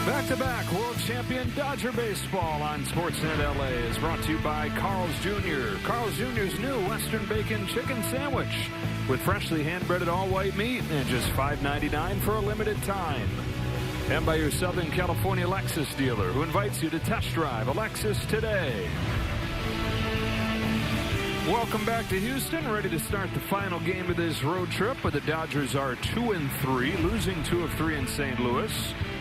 Back-to-back world champion Dodger baseball on SportsNet LA is brought to you by Carl's Jr. Carl's Jr.'s new Western Bacon Chicken Sandwich with freshly hand-breaded all-white meat and just $5.99 for a limited time. And by your Southern California Lexus dealer who invites you to test drive a Lexus today. Welcome back to Houston, ready to start the final game of this road trip, where the Dodgers are 2-3, losing 2 of 3 in St. Louis.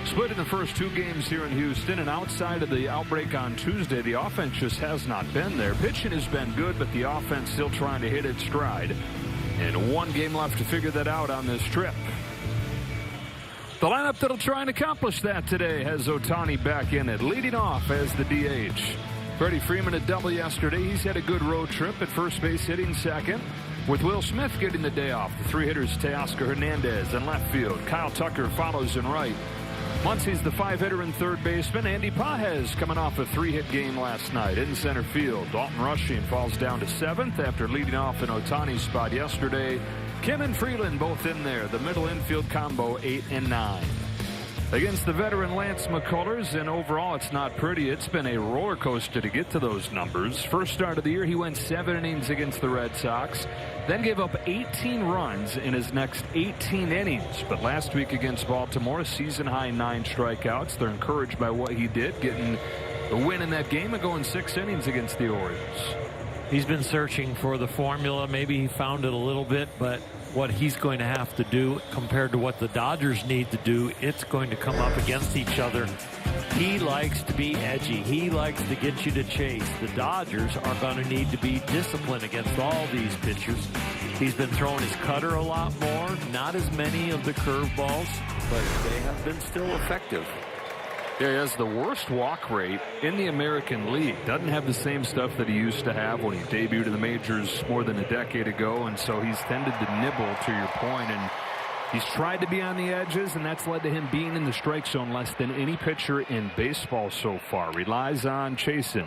Split in the first 2 games here in Houston, and outside of the outbreak on Tuesday, the offense just has not been there. Pitching has been good, but the offense still trying to hit its stride. And 1 game left to figure that out on this trip. The lineup that'll try and accomplish that today has Ohtani back in it, leading off as the DH. Freddie Freeman a double yesterday. He's had a good road trip at first base, hitting second, with Will Smith getting the day off. The 3 hitters, Teoscar Hernandez in left field. Kyle Tucker follows in right. Muncie's the 5-hitter and third baseman. Andy Pages coming off a 3-hit game last night in center field. Dalton Rushing falls down to 7th after leading off in Ohtani's spot yesterday. Kim and Freeland both in there. The middle infield combo 8 and 9. Against the veteran Lance McCullers, and overall it's not pretty. It's been a roller coaster to get to those numbers. First start of the year, he went 7 innings against the Red Sox, then gave up 18 runs in his next 18 innings. But last week against Baltimore, season-high 9 strikeouts. They're encouraged by what he did, getting a win in that game and going 6 innings against the Orioles. He's been searching for the formula. Maybe he found it a little bit, but what he's going to have to do compared to what the Dodgers need to do, it's going to come up against each other. He likes to be edgy. He likes to get you to chase. The Dodgers are going to need to be disciplined against all these pitchers. He's been throwing his cutter a lot more, not as many of the curveballs, but they have been still effective. Yeah, he has the worst walk rate in the American League. Doesn't have the same stuff that he used to have when he debuted in the majors more than a decade ago, and so he's tended to nibble, to your point, and he's tried to be on the edges, and that's led to him being in the strike zone less than any pitcher in baseball so far. Relies on chasing.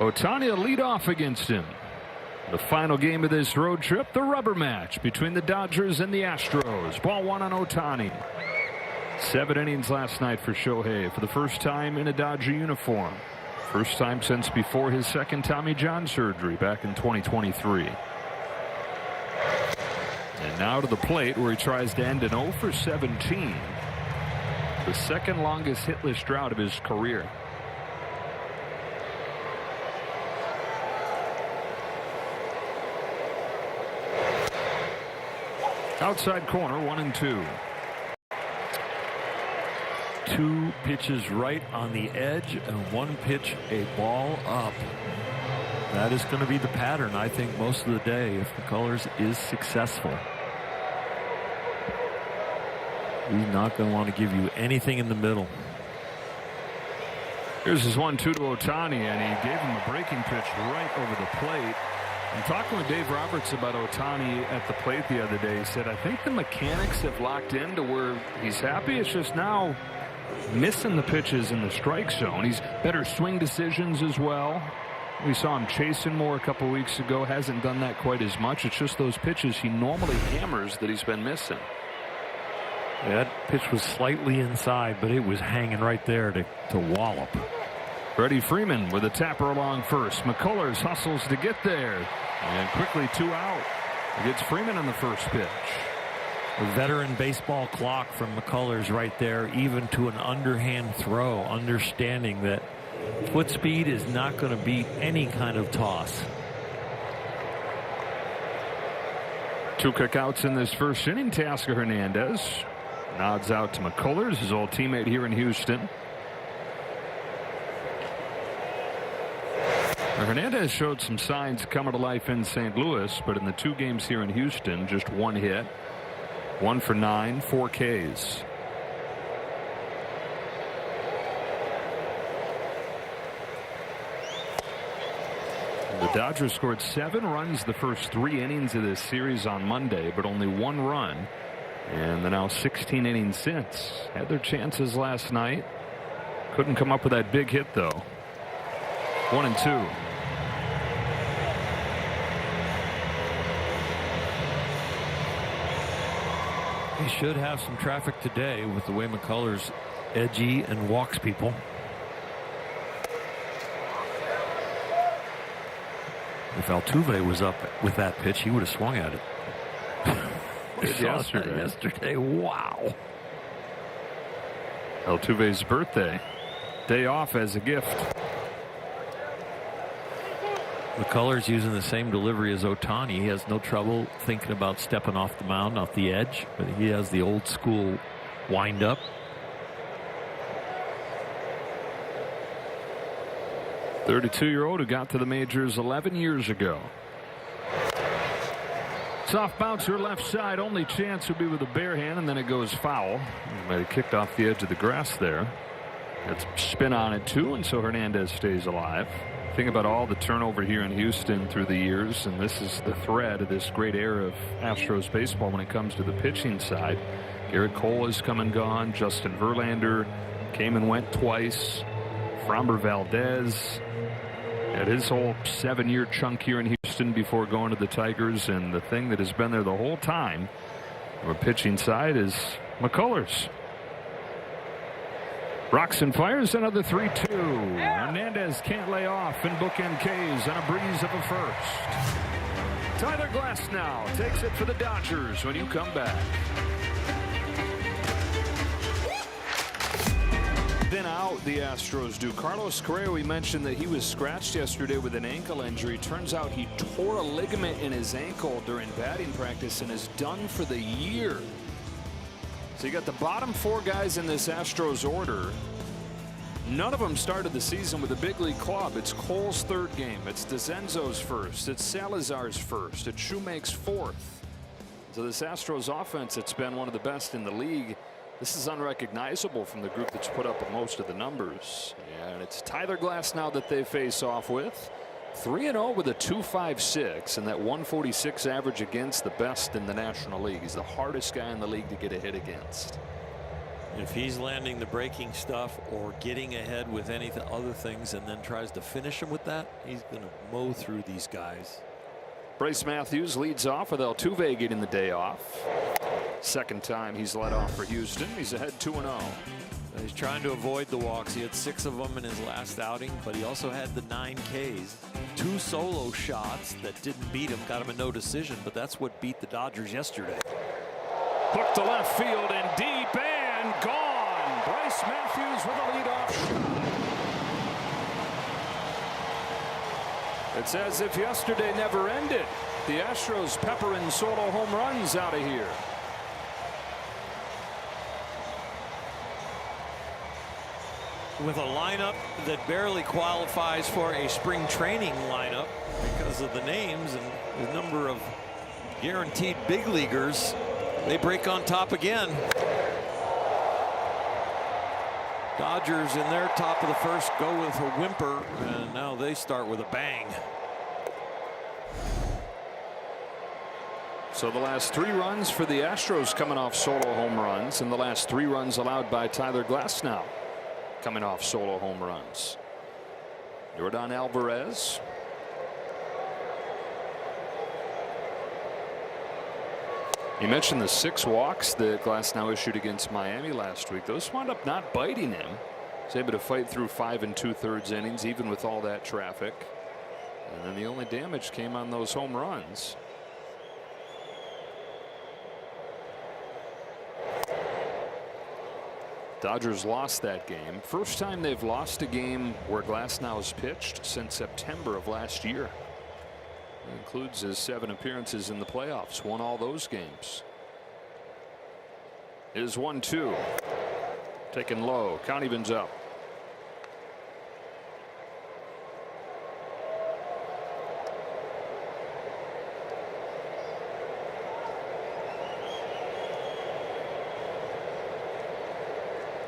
Ohtani will lead off against him. The final game of this road trip, the rubber match between the Dodgers and the Astros. Ball 1 on Ohtani. 7 innings last night for Shohei for the first time in a Dodger uniform. First time since before his second Tommy John surgery back in 2023. And now to the plate, where he tries to end an 0 for 17. The second longest hitless drought of his career. Outside corner, 1-2. 2 pitches right on the edge and 1 pitch a ball up. That is going to be the pattern, I think, most of the day if McCullers is successful. He's not going to want to give you anything in the middle. Here's his 1-2 to Ohtani, and he gave him a breaking pitch right over the plate. I'm talking with Dave Roberts about Ohtani at the plate the other day. He said, I think the mechanics have locked in to where he's happy. It's just now missing the pitches in the strike zone. He's better swing decisions as well. We saw him chasing more a couple weeks ago. Hasn't done that quite as much. It's just those pitches he normally hammers that he's been missing. That pitch was slightly inside, but it was hanging right there to wallop. Freddie Freeman with a tapper along first. McCullers hustles to get there, and quickly 2 out. He gets Freeman on the first pitch. A veteran baseball clock from McCullers right there, even to an underhand throw, understanding that foot speed is not going to beat any kind of toss. 2 cookouts in this first inning. Teoscar Hernandez nods out to McCullers, his old teammate here in Houston. Hernandez showed some signs coming to life in St. Louis, but in the 2 games here in Houston, just 1 hit. 1 for 9, 4 Ks. The Dodgers scored 7 runs the first 3 innings of this series on Monday, but only 1 run. And they're now 16 innings since. Had their chances last night. Couldn't come up with that big hit, though. 1-2. He should have some traffic today with the way McCullers edgy and walks people. If Altuve was up with that pitch, he would have swung at it. Yesterday. Wow. Altuve's birthday. Day off as a gift. McCullers using the same delivery as Ohtani. He has no trouble thinking about stepping off the mound, off the edge, but he has the old school wind up. 32-year-old who got to the majors 11 years ago. Soft bouncer left side. Only chance would be with a bare hand, and then it goes foul. He might have kicked off the edge of the grass there. That's spin on it too, and so Hernandez stays alive. Think about all the turnover here in Houston through the years, and this is the thread of this great era of Astros baseball when it comes to the pitching side. Garrett Cole has come and gone. Justin Verlander came and went twice. Framber Valdez had his whole 7-year chunk here in Houston before going to the Tigers, and the thing that has been there the whole time from a pitching side is McCullers. Rocks and fires another 3-2. Hernandez can't lay off and bookend K's on a breeze of a first. Tyler Glasnow takes it for the Dodgers when you come back. Then out the Astros do. Carlos Correa, we mentioned that he was scratched yesterday with an ankle injury. Turns out he tore a ligament in his ankle during batting practice and is done for the year. So you got the bottom 4 guys in this Astros order. None of them started the season with a big league club. It's Cole's 3rd game. It's DeZenzo's first. It's Salazar's first. It's Shoemake's 4th. So this Astros offense, it's been one of the best in the league. This is unrecognizable from the group that's put up most of the numbers. And it's Tyler Glasnow that they face off with. 3-0 with a 2.56 and that 146 average against the best in the National League. He's the hardest guy in the league to get a hit against. If he's landing the breaking stuff or getting ahead with any other things and then tries to finish him with that, he's going to mow through these guys. Bryce Matthews leads off with Altuve getting the day off. Second time he's led off for Houston. He's ahead 2-0. He's trying to avoid the walks. He had 6 of them in his last outing, but he also had the 9 Ks. 2 solo shots that didn't beat him, got him a no decision, but that's what beat the Dodgers yesterday. Hooked to left field and deep and gone. Bryce Matthews with a leadoff shot. It's as if yesterday never ended. The Astros peppering solo home runs out of here. With a lineup that barely qualifies for a spring training lineup because of the names and the number of guaranteed big leaguers, they break on top again. Dodgers in their top of the first go with a whimper, and now they start with a bang. So the last 3 runs for the Astros coming off solo home runs, and the last 3 runs allowed by Tyler Glasnow coming off solo home runs. Yordan Alvarez. You mentioned the 6 walks that Glasnow issued against Miami last week. Those wound up not biting him. He's able to fight through 5 2/3 innings even with all that traffic. And then the only damage came on those home runs. Dodgers lost that game. First time they've lost a game where Glasnow has pitched since September of last year. That includes his 7 appearances in the playoffs. Won all those games. It is 1-2. Taken low. Count evens up.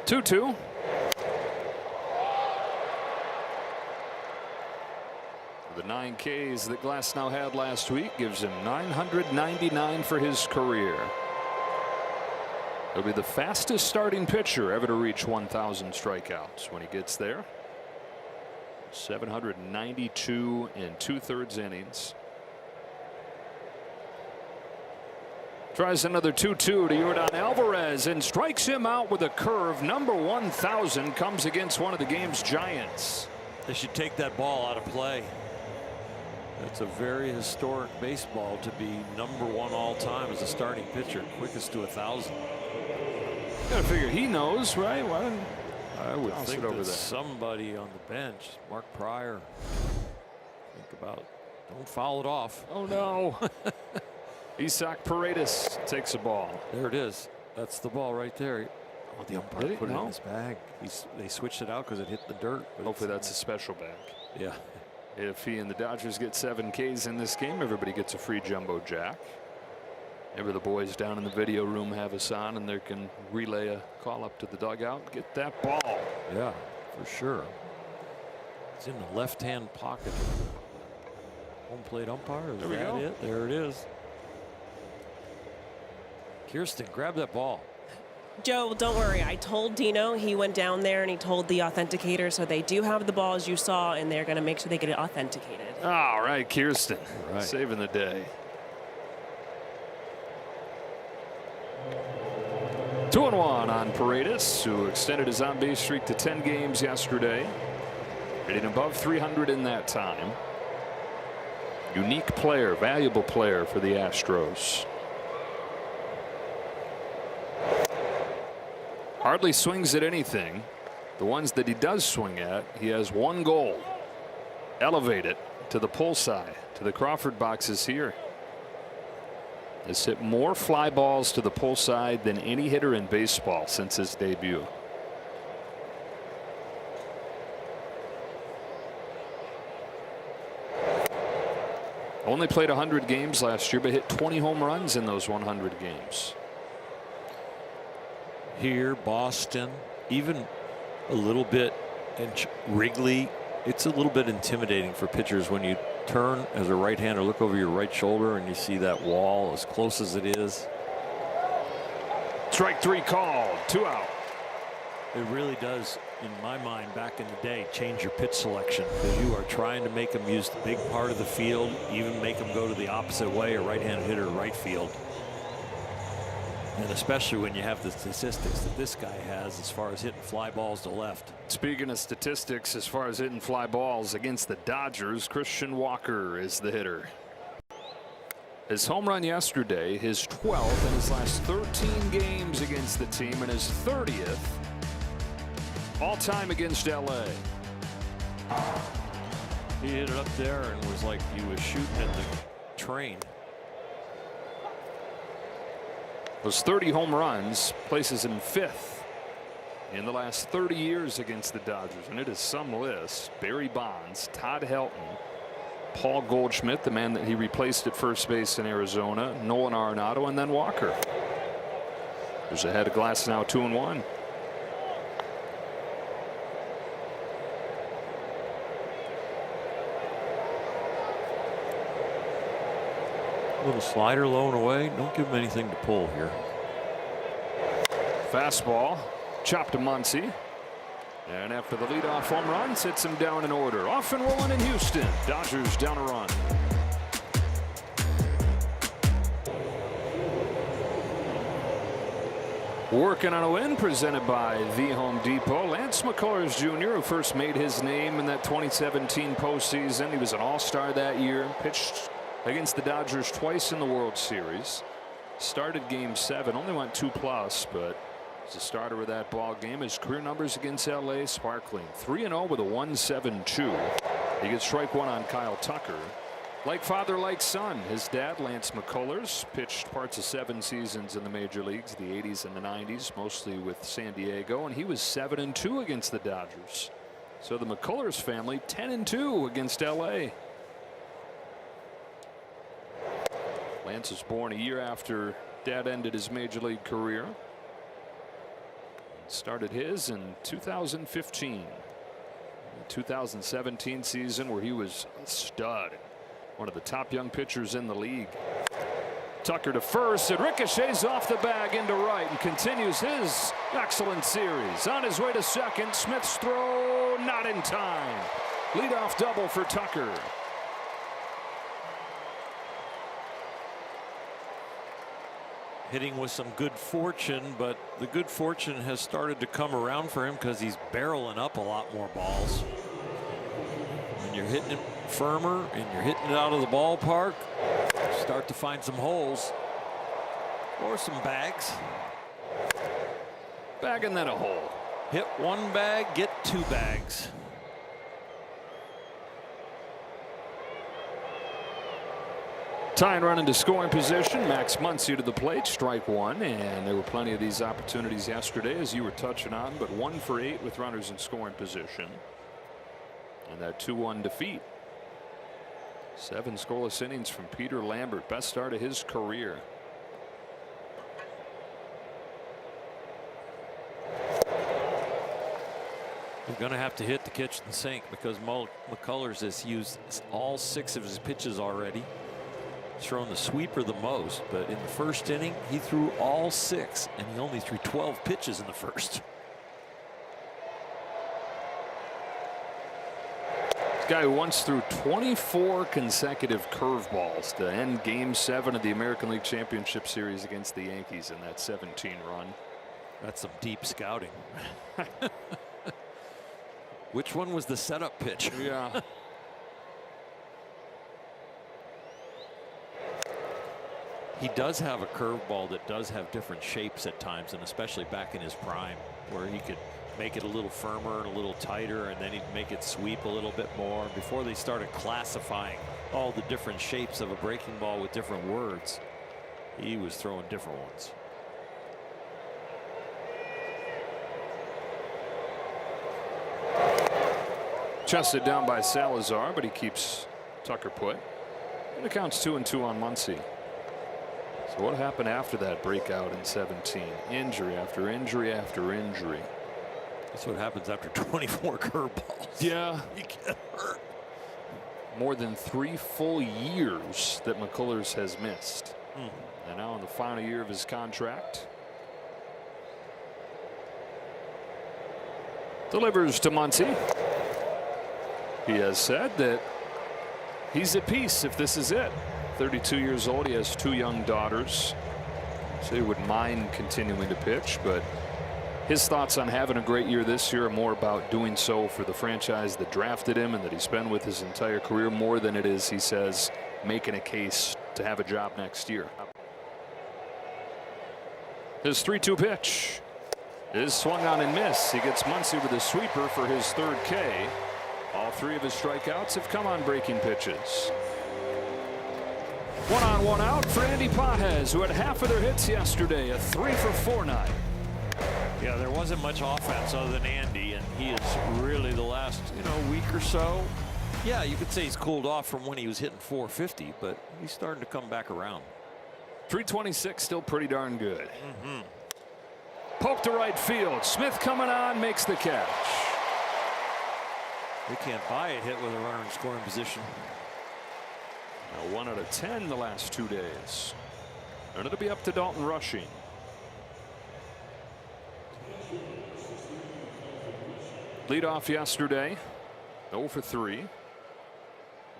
Two. The 9 Ks that Glasnow had last week gives him 999 for his career. He'll be the fastest starting pitcher ever to reach 1,000 strikeouts when he gets there. 792 2/3 innings. Tries another 2-2 to Yordan Alvarez and strikes him out with a curve. Number 1,000 comes against one of the game's giants. They should take that ball out of play. That's a very historic baseball to be number 1 all time as a starting pitcher, quickest to 1,000. Gotta figure he knows, right? Why didn't I would think that somebody on the bench, Mark Pryor, think about, don't foul it off. Oh no. Isaac Paredes takes a ball. There it is. That's the ball right there. Oh, the umpire put it in his bag. They switched it out because it hit the dirt. Hopefully that's a special bag. Yeah. If he and the Dodgers get 7 Ks in this game, everybody gets a free jumbo jack. Maybe the boys down in the video room have us on and they can relay a call up to the dugout. Get that ball. Yeah, for sure. It's in the left-hand pocket. Home plate umpire. Is that it? There it is. Kirsten, grab that ball. Joe, don't worry. I told Dino. He went down there and he told the authenticator. So they do have the ball, as you saw, and they're going to make sure they get it authenticated. All right, Kirsten. All right. Saving the day. 2-1 on Paredes, who extended his on-base streak to 10 games yesterday, hitting above 300 in that time. Unique player, valuable player for the Astros. Hardly swings at anything. The ones that he does swing at, he has one goal: elevate it to the pull side, to the Crawford boxes here. Has hit more fly balls to the pull side than any hitter in baseball since his debut. Only played 100 games last year, but hit 20 home runs in those 100 games. Here, Boston, even a little bit, and Wrigley, it's a little bit intimidating for pitchers when you turn as a right-hander, look over your right shoulder, and you see that wall as close as it is. Strike 3 called, 2 out. It really does, in my mind, back in the day, change your pitch selection, because you are trying to make them use the big part of the field, even make them go to the opposite way, a right-handed hitter, right field. And especially when you have the statistics that this guy has as far as hitting fly balls to left. Speaking of statistics, as far as hitting fly balls against the Dodgers, Christian Walker is the hitter. His home run yesterday, his 12th in his last 13 games against the team, and his 30th all-time against LA. He hit it up there and was like he was shooting at the train. Those 30 home runs places him 5th in the last 30 years against the Dodgers, and it is some list. Barry Bonds, Todd Helton, Paul Goldschmidt, the man that he replaced at first base in Arizona, Nolan Arenado, and then Walker. There's a head of glass now, 2-1. Little slider low and away. Don't give him anything to pull here. Fastball chopped to Muncy, and after the leadoff home run, sits him down in order. Off and rolling in Houston. Dodgers down a run. Working on a win presented by the Home Depot. Lance McCullers Jr., who first made his name in that 2017 postseason. He was an all-star that year. Pitched against the Dodgers twice in the World Series. Started Game 7, only went 2+, but as a starter of that ball game, his career numbers against LA sparkling. 3-0 with a 1.72. He gets strike 1 on Kyle Tucker. Like father, like son, his dad, Lance McCullers, pitched parts of 7 seasons in the major leagues, the 80s and the 90s, mostly with San Diego, and he was 7-2 against the Dodgers. So the McCullers family 10-2 against LA. Lance was born a year after Dad ended his major league career. Started his in 2015. The 2017 season where he was a stud. One of the top young pitchers in the league. Tucker to first. It ricochets off the bag into right and continues his excellent series. On his way to second. Smith's throw not in time. Leadoff double for Tucker. hitting with some good fortune, but the good fortune has started to come around for him because he's barreling up a lot more balls. When you're hitting it firmer and you're hitting it out of the ballpark, start to find some holes or some bags. Bag and then a hole. Hit one bag, get two bags. Tying run into scoring position. Max Muncy to the plate, strike one, and there were plenty of these opportunities yesterday, as you were touching on, but 1 for 8 with runners in scoring position. And that 2-1 defeat. 7 scoreless innings from Peter Lambert, best start of his career. We're going to have to hit the kitchen sink because McCullers has used all 6 of his pitches already. He's thrown the sweeper the most, but in the first inning he threw all 6 and he only threw 12 pitches in the first. This guy who once threw 24 consecutive curveballs to end Game 7 of the American League Championship Series against the Yankees in that 17 run. That's some deep scouting. Which one was the setup pitch? Yeah. He does have a curveball that does have different shapes at times, and especially back in his prime, where he could make it a little firmer and a little tighter, and then he'd make it sweep a little bit more. Before they started classifying all the different shapes of a breaking ball with different words, he was throwing different ones. Chested down by Salazar, but he keeps Tucker put. And it counts 2-2 on Muncy. So what happened after that breakout in 17? Injury after injury after injury. That's what happens after 24 curveballs. Yeah. You get hurt. More than 3 full years that McCullers has missed. And now in the final year of his contract. Delivers to Muncy. He has said that he's at peace if this is it. 32 years old. He has 2 young daughters. So he wouldn't mind continuing to pitch, but his thoughts on having a great year this year are more about doing so for the franchise that drafted him and that he's been with his entire career, more than it is, he says, making a case to have a job next year. His 3-2 pitch is swung on and missed. He gets Muncy with a sweeper for his 3rd K. All 3 of his strikeouts have come on breaking pitches. 1 on 1 out for Andy Pages, who had half of their hits yesterday, a 3-for-4 night. Yeah, there wasn't much offense other than Andy, and he is really the last, week or so. Yeah, you could say he's cooled off from when he was hitting 450, but he's starting to come back around. 326, still pretty darn good. Poke to right field. Smith coming on, makes the catch. They can't buy a hit with a runner in scoring position. Now 1 out of 10 the last 2 days. And it'll be up to Dalton Rushing. Lead off yesterday, 0 for 3.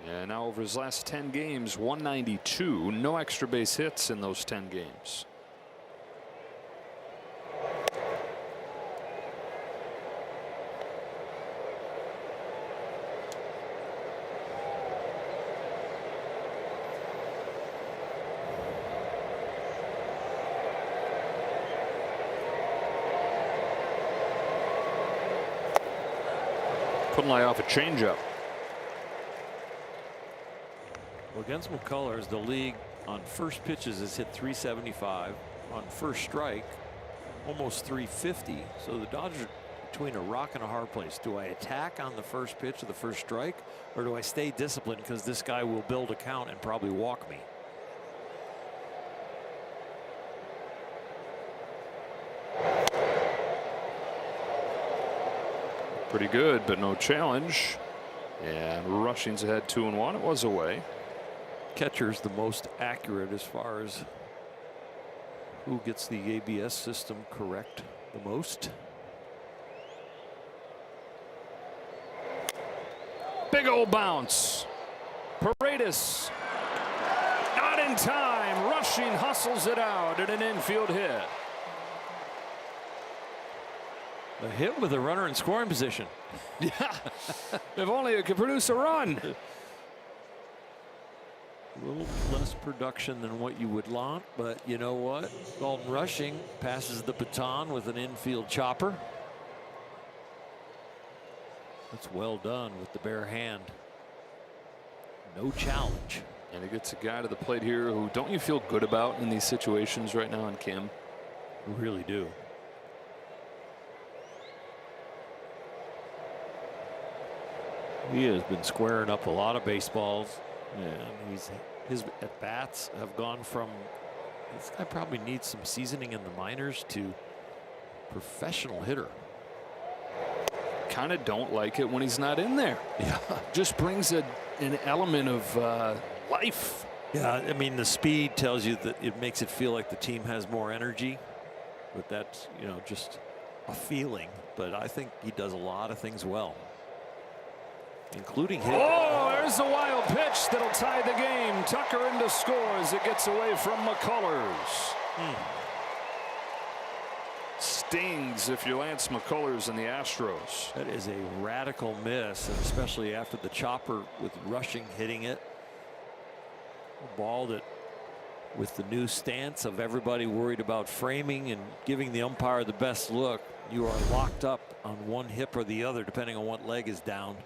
And now over his last 10 games, 192. No extra base hits in those 10 games. Couldn't lay off a changeup. Well, against McCullers, the league on first pitches has hit 375. On first strike, almost 350. So the Dodgers are between a rock and a hard place. Do I attack on the first pitch of the first strike, or do I stay disciplined because this guy will build a count and probably walk me? Pretty good, but no challenge. And Rushing's ahead 2-1. It was away. Catcher's the most accurate as far as who gets the ABS system correct the most. Big old bounce. Paredes. Not in time. Rushing hustles it out and an infield hit. A hit with a runner in scoring position. Yeah. If only it could produce a run. A little less production than what you would want, but you know what? Dalton Rushing passes the baton with an infield chopper. That's well done with the bare hand. No challenge. And he gets a guy to the plate here who don't you feel good about in these situations right now in Kim? We really do. He has been squaring up a lot of baseballs. And his at-bats have gone from, this guy probably needs some seasoning in the minors, to professional hitter. Kind of don't like it when he's not in there. Yeah. Just brings an element of life. Yeah, I mean, the speed tells you that it makes it feel like the team has more energy, but that's, you know, just a feeling. But I think he does a lot of things well, including hitting. Oh, there's a wild pitch that'll tie the game. Tucker into scores. It gets away from McCullers. Stings if you're Lance McCullers and the Astros. That is a radical miss, and especially after the chopper with Rushing hitting it. A ball that, with the new stance of everybody worried about framing and giving the umpire the best look, you are locked up on one hip or the other depending on what leg is down.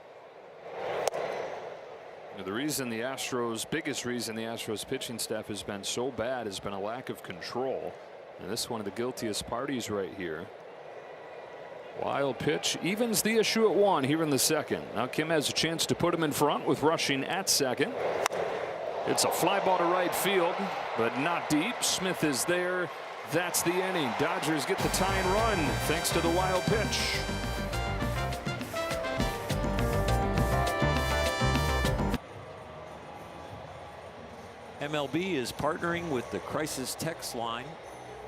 The reason the Astros, biggest reason the Astros pitching staff has been so bad has been a lack of control. And this is one of the guiltiest parties right here. Wild pitch evens the issue at 1 here in the second. Now Kim has a chance to put him in front with Rushing at second. It's a fly ball to right field, but not deep. Smith is there. That's the inning. Dodgers get the tying run thanks to the wild pitch. MLB is partnering with the Crisis Text Line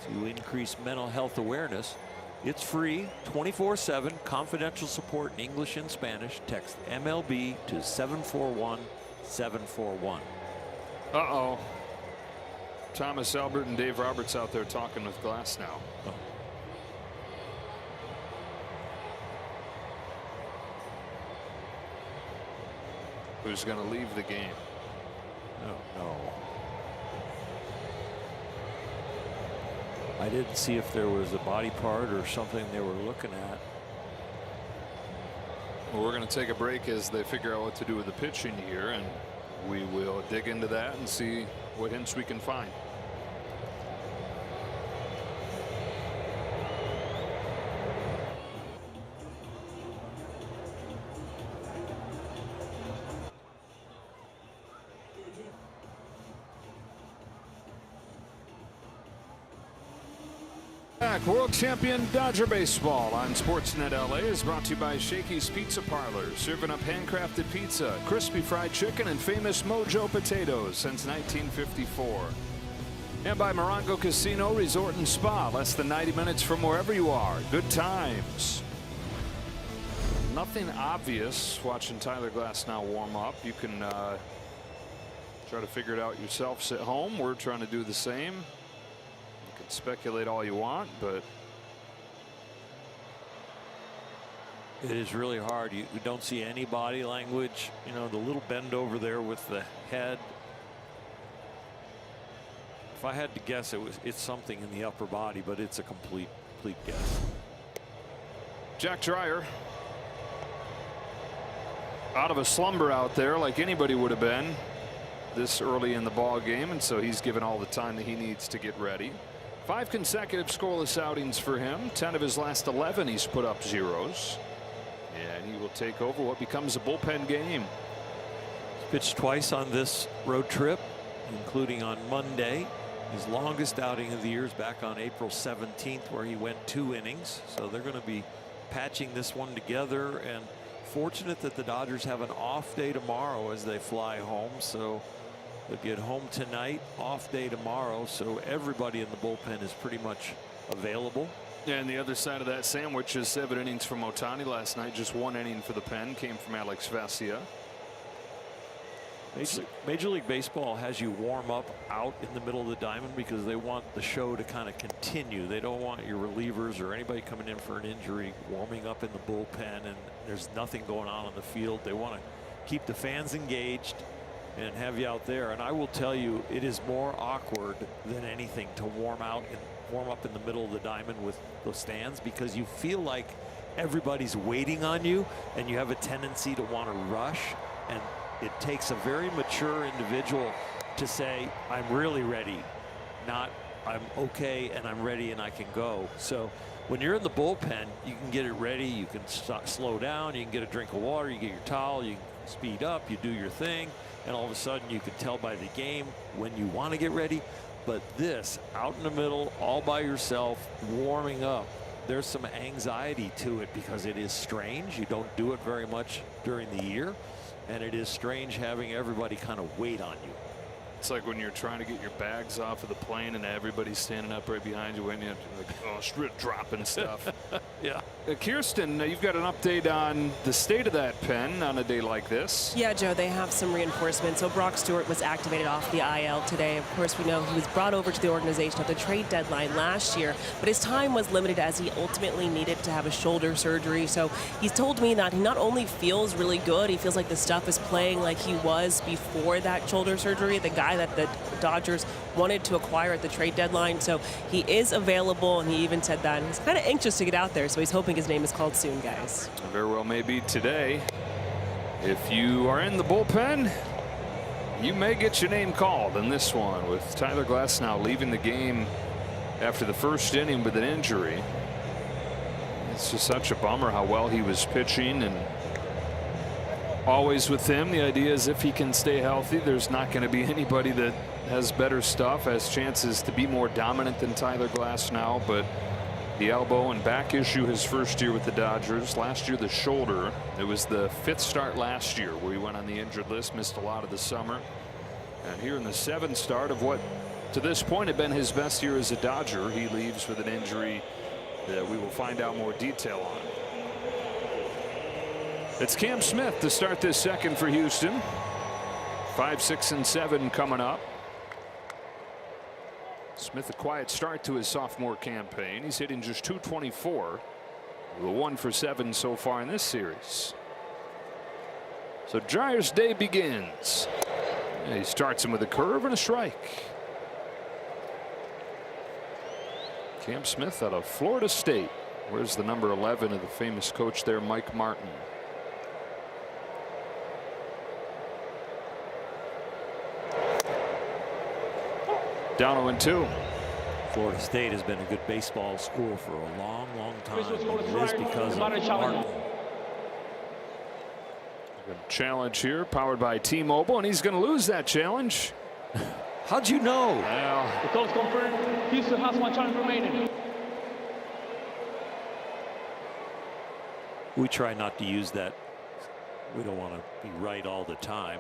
to increase mental health awareness. It's free, 24/7, confidential support in English and Spanish. Text MLB to 741-741. Uh-oh. Thomas Albert and Dave Roberts out there talking with Glass now. Oh. Who's going to leave the game? Oh, no. I didn't see if there was a body part or something they were looking at. Well, we're going to take a break as they figure out what to do with the pitching here, and we will dig into that and see what hints we can find. World champion Dodger baseball on SportsNet LA is brought to you by Shakey's Pizza Parlor, serving up handcrafted pizza, crispy fried chicken, and famous Mojo potatoes since 1954. And by Morongo Casino Resort and Spa, less than 90 minutes from wherever you are. Good times. Nothing obvious watching Tyler Glasnow warm up. You can try to figure it out yourselves at home. We're trying to do the same. Speculate all you want, but it is really hard. You don't see any body language. You know, the little bend over there with the head. If I had to guess, it's something in the upper body, but it's a complete guess. Jack Dreyer out of a slumber out there like anybody would have been this early in the ball game, and so he's given all the time that he needs to get ready. 5 consecutive scoreless outings for him. 10 of his last 11 he's put up zeros. And he will take over what becomes a bullpen game. He's pitched twice on this road trip, including on Monday. His longest outing of the year is back on April 17th, where he went 2 innings. So they're going to be patching this one together, and fortunate that the Dodgers have an off day tomorrow as they fly home. So they'll get home tonight, off day tomorrow, so everybody in the bullpen is pretty much available. And the other side of that sandwich is 7 innings from Ohtani last night. Just 1 inning for the pen came from Alex Vesia. Major League Baseball has you warm up out in the middle of the diamond because they want the show to kind of continue. They don't want your relievers or anybody coming in for an injury warming up in the bullpen and there's nothing going on the field. They want to keep the fans engaged and have you out there. And I will tell you, it is more awkward than anything to warm up in the middle of the diamond with the stands because you feel like everybody's waiting on you and you have a tendency to want to rush. And it takes a very mature individual to say, I'm really ready, not I'm okay and I'm ready and I can go. So when you're in the bullpen, you can get it ready. You can slow down. You can get a drink of water. You get your towel. You can speed up. You do your thing. And all of a sudden you can tell by the game when you want to get ready. But this out in the middle, all by yourself, warming up, there's some anxiety to it because it is strange. You don't do it very much during the year. And it is strange having everybody kind of wait on you. It's like when you're trying to get your bags off of the plane and everybody's standing up right behind you when you're like, oh, dropping stuff. Yeah. Kirsten, you've got an update on the state of that pen on a day like this. Yeah, Joe, they have some reinforcements. So Brock Stewart was activated off the IL today. Of course, we know he was brought over to the organization at the trade deadline last year, but his time was limited as he ultimately needed to have a shoulder surgery. So he's told me that he not only feels really good, he feels like the stuff is playing like he was before that shoulder surgery, the guy that the Dodgers wanted to acquire at the trade deadline. So he is available, and he even said that he's kind of anxious to get out there. So he's hoping his name is called soon, guys. Very well may be today. If you are in the bullpen, you may get your name called in this one with Tyler Glasnow leaving the game after the first inning with an injury. It's just such a bummer how well he was pitching, and always with him, the idea is if he can stay healthy, there's not going to be anybody that has better stuff, has chances to be more dominant than Tyler Glasnow. But the elbow and back issue his first year with the Dodgers. Last year, the shoulder. It was the 5th start last year where he went on the injured list, missed a lot of the summer. And here in the 7th start of what to this point had been his best year as a Dodger, he leaves with an injury that we will find out more detail on. It's Cam Smith to start this second for Houston. 5, 6, and 7 coming up. Smith a quiet start to his sophomore campaign. He's hitting just .224. with 1 for 7 so far in this series. So Dreyer's day begins. And he starts him with a curve and a strike. Cam Smith out of Florida State. Where's the number 11 of the famous coach there, Mike Martin? Down 0-2. Florida State has been a good baseball school for a long, long time. It is because of Martin. Challenge here, powered by T-Mobile, and he's going to lose that challenge. How'd you know? Well, the call is confirmed. Houston has 1 challenge remaining. We try not to use that. We don't want to be right all the time.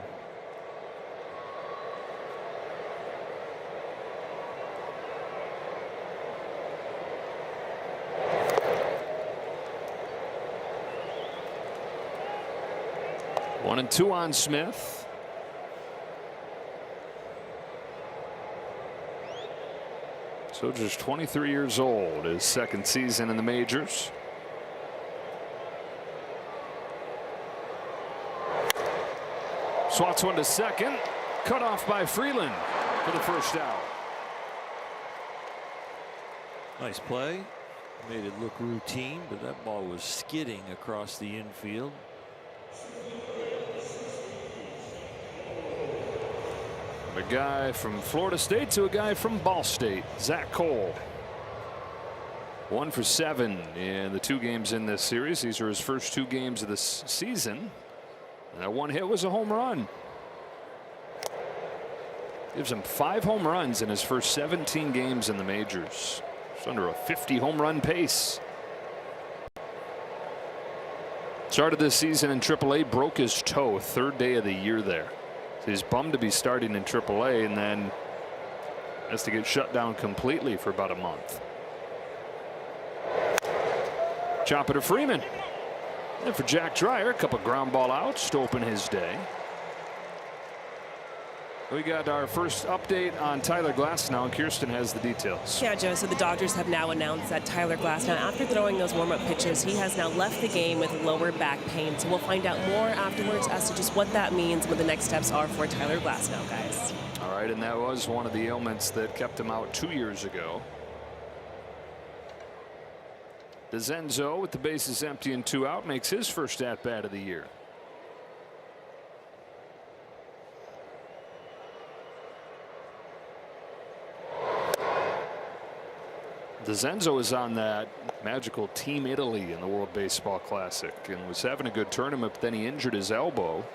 One and 2 on Smith. So just 23 years old, his second season in the majors. Swats one to second, cut off by Freeland for the first out. Nice play. Made it look routine, but that ball was skidding across the infield. A guy from Florida State to a guy from Ball State, Zach Cole. 1 for 7 in the 2 games in this series. These are his first 2 games of this season. And that 1 hit was a home run. Gives him 5 home runs in his first 17 games in the majors. It's under a 50 home run pace. Started this season in AAA, broke his toe, 3rd day of the year there. So he's bummed to be starting in AAA and then has to get shut down completely for about a month. Chop it to Freeman. And for Jack Dreyer, a couple ground ball outs to open his day. We got our first update on Tyler Glasnow, and Kirsten has the details. Yeah, Joe, so the Dodgers have now announced that Tyler Glasnow, after throwing those warm-up pitches, he has now left the game with lower back pain. So we'll find out more afterwards as to just what that means and what the next steps are for Tyler Glasnow, guys. All right, and that was one of the ailments that kept him out 2 years ago. DeZenzo, with the bases empty and 2 out, makes his first at-bat of the year. DeZenzo is on that magical Team Italy in the World Baseball Classic and was having a good tournament, but then he injured his elbow,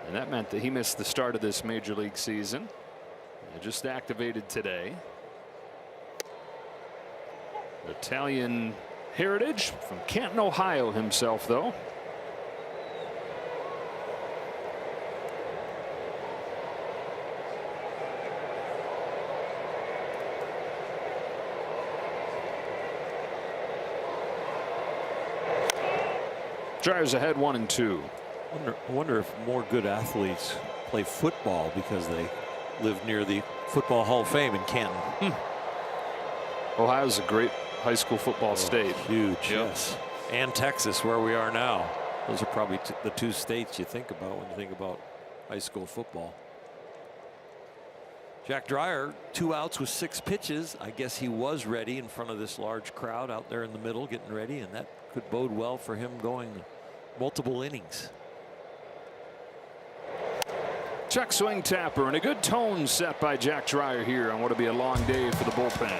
and that meant that he missed the start of this major league season. It just activated today. Italian heritage from Canton, Ohio himself, though. Drivers ahead 1-2. I wonder if more good athletes play football because they live near the Football Hall of Fame in Canton. Ohio's a great high school football state. Huge, yes. And Texas, where we are now. Those are probably the 2 states you think about when you think about high school football. Jack Dreyer, 2 outs with 6 pitches. I guess he was ready in front of this large crowd out there in the middle getting ready, and that could bode well for him going multiple innings. Check swing tapper, and a good tone set by Jack Dreyer here on what will be a long day for the bullpen.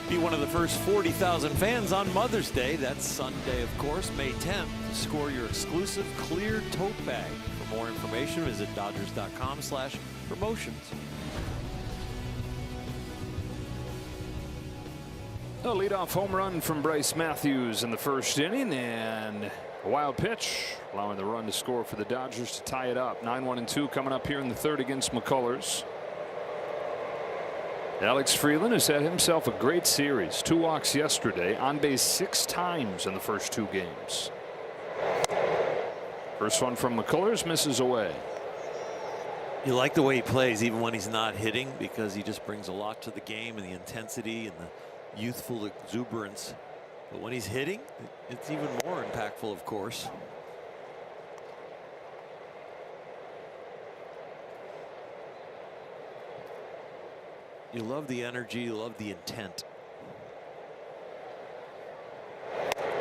Be one of the first 40,000 fans on Mother's Day. That's Sunday, of course, May 10th, to score your exclusive clear tote bag. For more information, visit Dodgers.com/promotions. A leadoff home run from Bryce Matthews in the first inning, and a wild pitch, allowing the run to score for the Dodgers to tie it up. 9-1-2 coming up here in the third against McCullers. Alex Freeland has had himself a great series. 2 walks yesterday, on base 6 times in the first 2 games. First one from McCullers, misses away. You like the way he plays even when he's not hitting, because he just brings a lot to the game, and the intensity and the youthful exuberance. But when he's hitting, it's even more impactful, of course. You love the energy, you love the intent.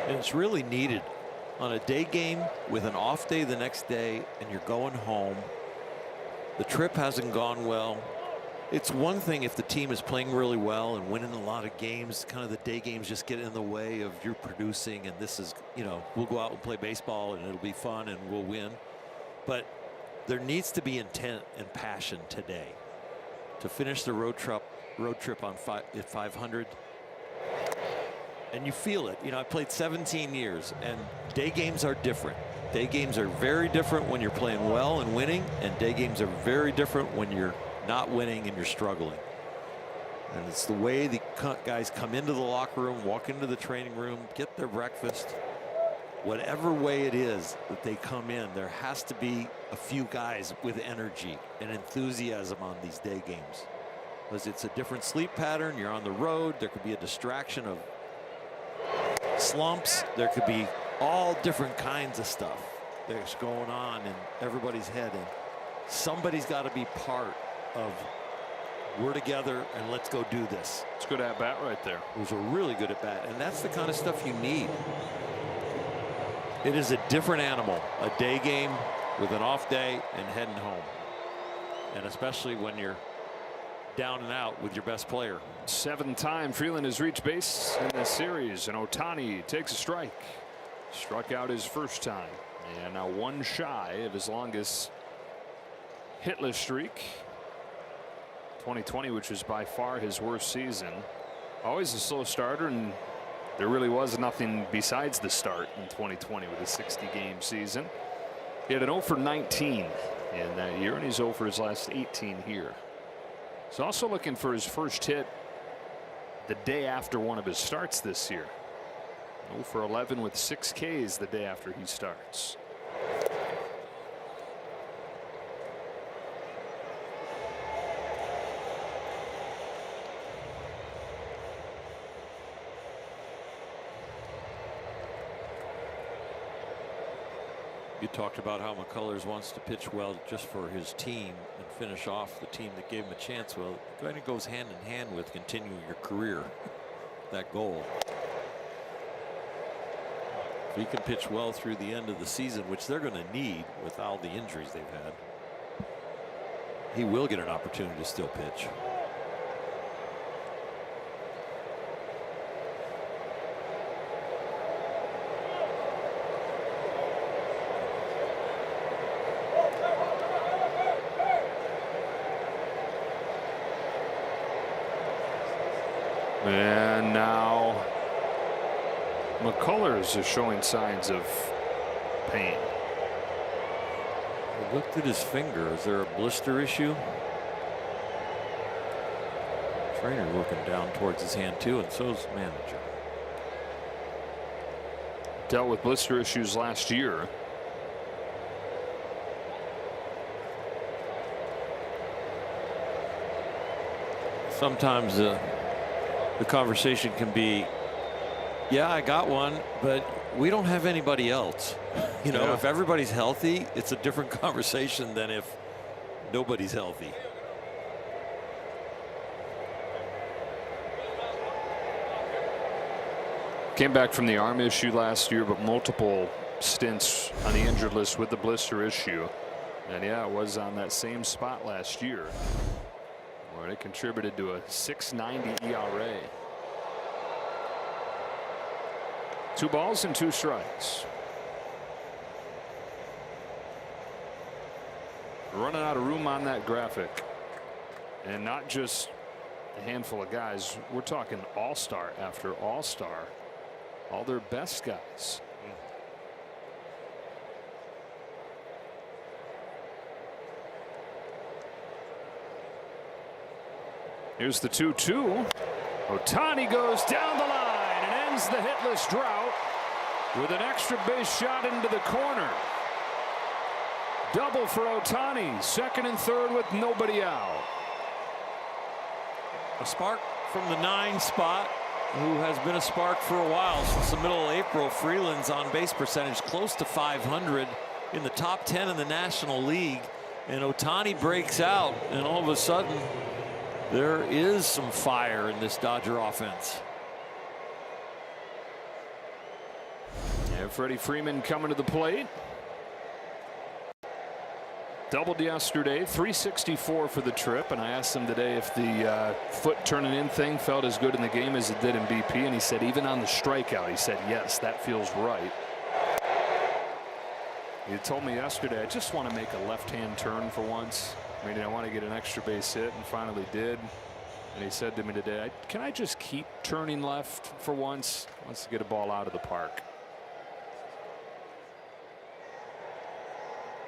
And it's really needed on a day game with an off day the next day, and you're going home. The trip hasn't gone well. It's one thing if the team is playing really well and winning a lot of games, kind of the day games just get in the way of your producing, and this is, you know, we'll go out and play baseball and it'll be fun and we'll win. But there needs to be intent and passion today to finish the road trip on at 500. And you feel it. You know, I played 17 years, and day games are different. Day games are very different when you're playing well and winning, and day games are very different when you're not winning and you're struggling. And it's the way the guys come into the locker room, walk into the training room, get their breakfast. Whatever way it is that they come in, there has to be a few guys with energy and enthusiasm on these day games. Because it's a different sleep pattern, you're on the road, there could be a distraction of slumps, there could be all different kinds of stuff that's going on in everybody's head, and somebody's got to be part of, we're together and let's go do this. It's good at bat right there. It was a really good at bat, and that's the kind of stuff you need. It is a different animal, a day game with an off day and heading home, and especially when you're down and out with your best player. 7th time Freeland has reached base in this series, and Ohtani takes a strike. Struck out his first time, and now 1 shy of his longest hitless streak. 2020, which was by far his worst season. Always a slow starter, and there really was nothing besides the start in 2020 with a 60-game season. He had an 0 for 19 in that year, and he's 0 for his last 18 here. He's also looking for his first hit the day after one of his starts this year. 0 for 11 with 6 Ks the day after he starts. You talked about how McCullers wants to pitch well just for his team and finish off the team that gave him a chance. Well, it kind of goes hand in hand with continuing your career, that goal. If he can pitch well through the end of the season, which they're going to need with all the injuries they've had, he will get an opportunity to still pitch. And now McCullers is showing signs of pain. I looked at his finger. Is there a blister issue? Trainer looking down towards his hand too, and so's manager. Dealt with blister issues last year. Sometimes the conversation can be, yeah, I got one, but we don't have anybody else. You know, if everybody's healthy, it's a different conversation than if nobody's healthy. Came back from the arm issue last year, but multiple stints on the injured list with the blister issue. And yeah, it was on that same spot last year, where it contributed to a 6.90 ERA. 2 balls and 2 strikes. Running out of room on that graphic. And not just a handful of guys. We're talking all-star after all-star. All their best guys. Here's the 2-2. Ohtani goes down the line and ends the hitless drought with an extra base shot into the corner. Double for Ohtani. Second and third with nobody out. A spark from the 9 spot, who has been a spark for a while since the middle of April. Freeland's on base percentage close to 500, in the top 10 in the National League. And Ohtani breaks out, and all of a sudden there is some fire in this Dodger offense. Yeah, Freddie Freeman coming to the plate. Doubled yesterday, 364 for the trip, and I asked him today if the foot turning in thing felt as good in the game as it did in BP, and he said even on the strikeout, he said yes, that feels right. He told me yesterday, I just want to make a left-hand turn for once. I mean, I want to get an extra base hit, and finally did. And he said to me today, can I just keep turning left for once? Wants to get a ball out of the park.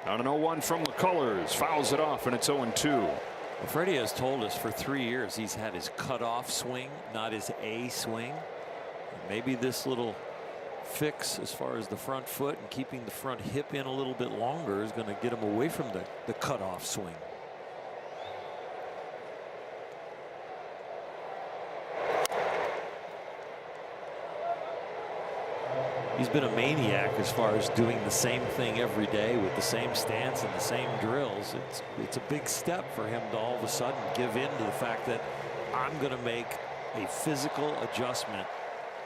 On an 0-1 from McCullers, fouls it off, and it's 0-2. Well, Freddie has told us for 3 years he's had his cutoff swing, not his A swing. And maybe this little fix as far as the front foot and keeping the front hip in a little bit longer is going to get him away from the cutoff swing. He's been a maniac as far as doing the same thing every day with the same stance and the same drills. It's a big step for him to all of a sudden give in to the fact that I'm going to make a physical adjustment,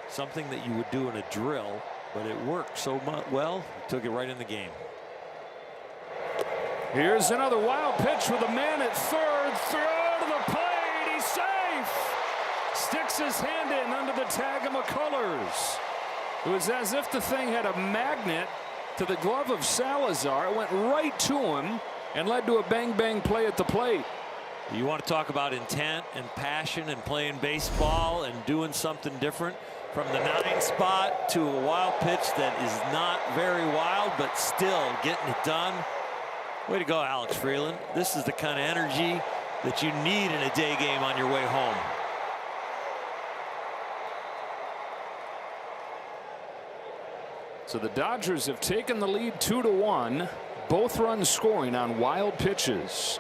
something that you would do in a drill, but it worked so well, he took it right in the game. Here's another wild pitch with a man at third. Throw to the plate. He's safe. Sticks his hand in under the tag of McCullers. It was as if the thing had a magnet to the glove of Salazar. It went right to him and led to a bang-bang play at the plate. You want to talk about intent and passion and playing baseball and doing something different? From the 9 spot to a wild pitch that is not very wild, but still getting it done. Way to go, Alex Freeland. This is the kind of energy that you need in a day game on your way home. So the Dodgers have taken the lead 2-1. Both runs scoring on wild pitches.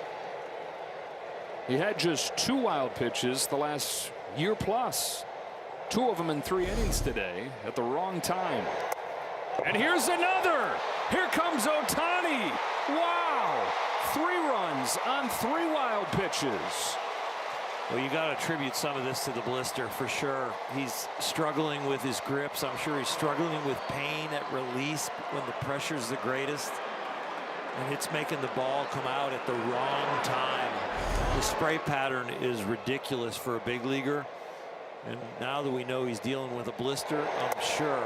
He had just 2 wild pitches the last year plus. 2 of them in 3 innings today at the wrong time. And here's another. Here comes Ohtani. Wow. 3 runs on 3 wild pitches. Well, you got to attribute some of this to the blister for sure. He's struggling with his grips. I'm sure he's struggling with pain at release when the pressure's the greatest. And it's making the ball come out at the wrong time. The spray pattern is ridiculous for a big leaguer. And now that we know he's dealing with a blister, I'm sure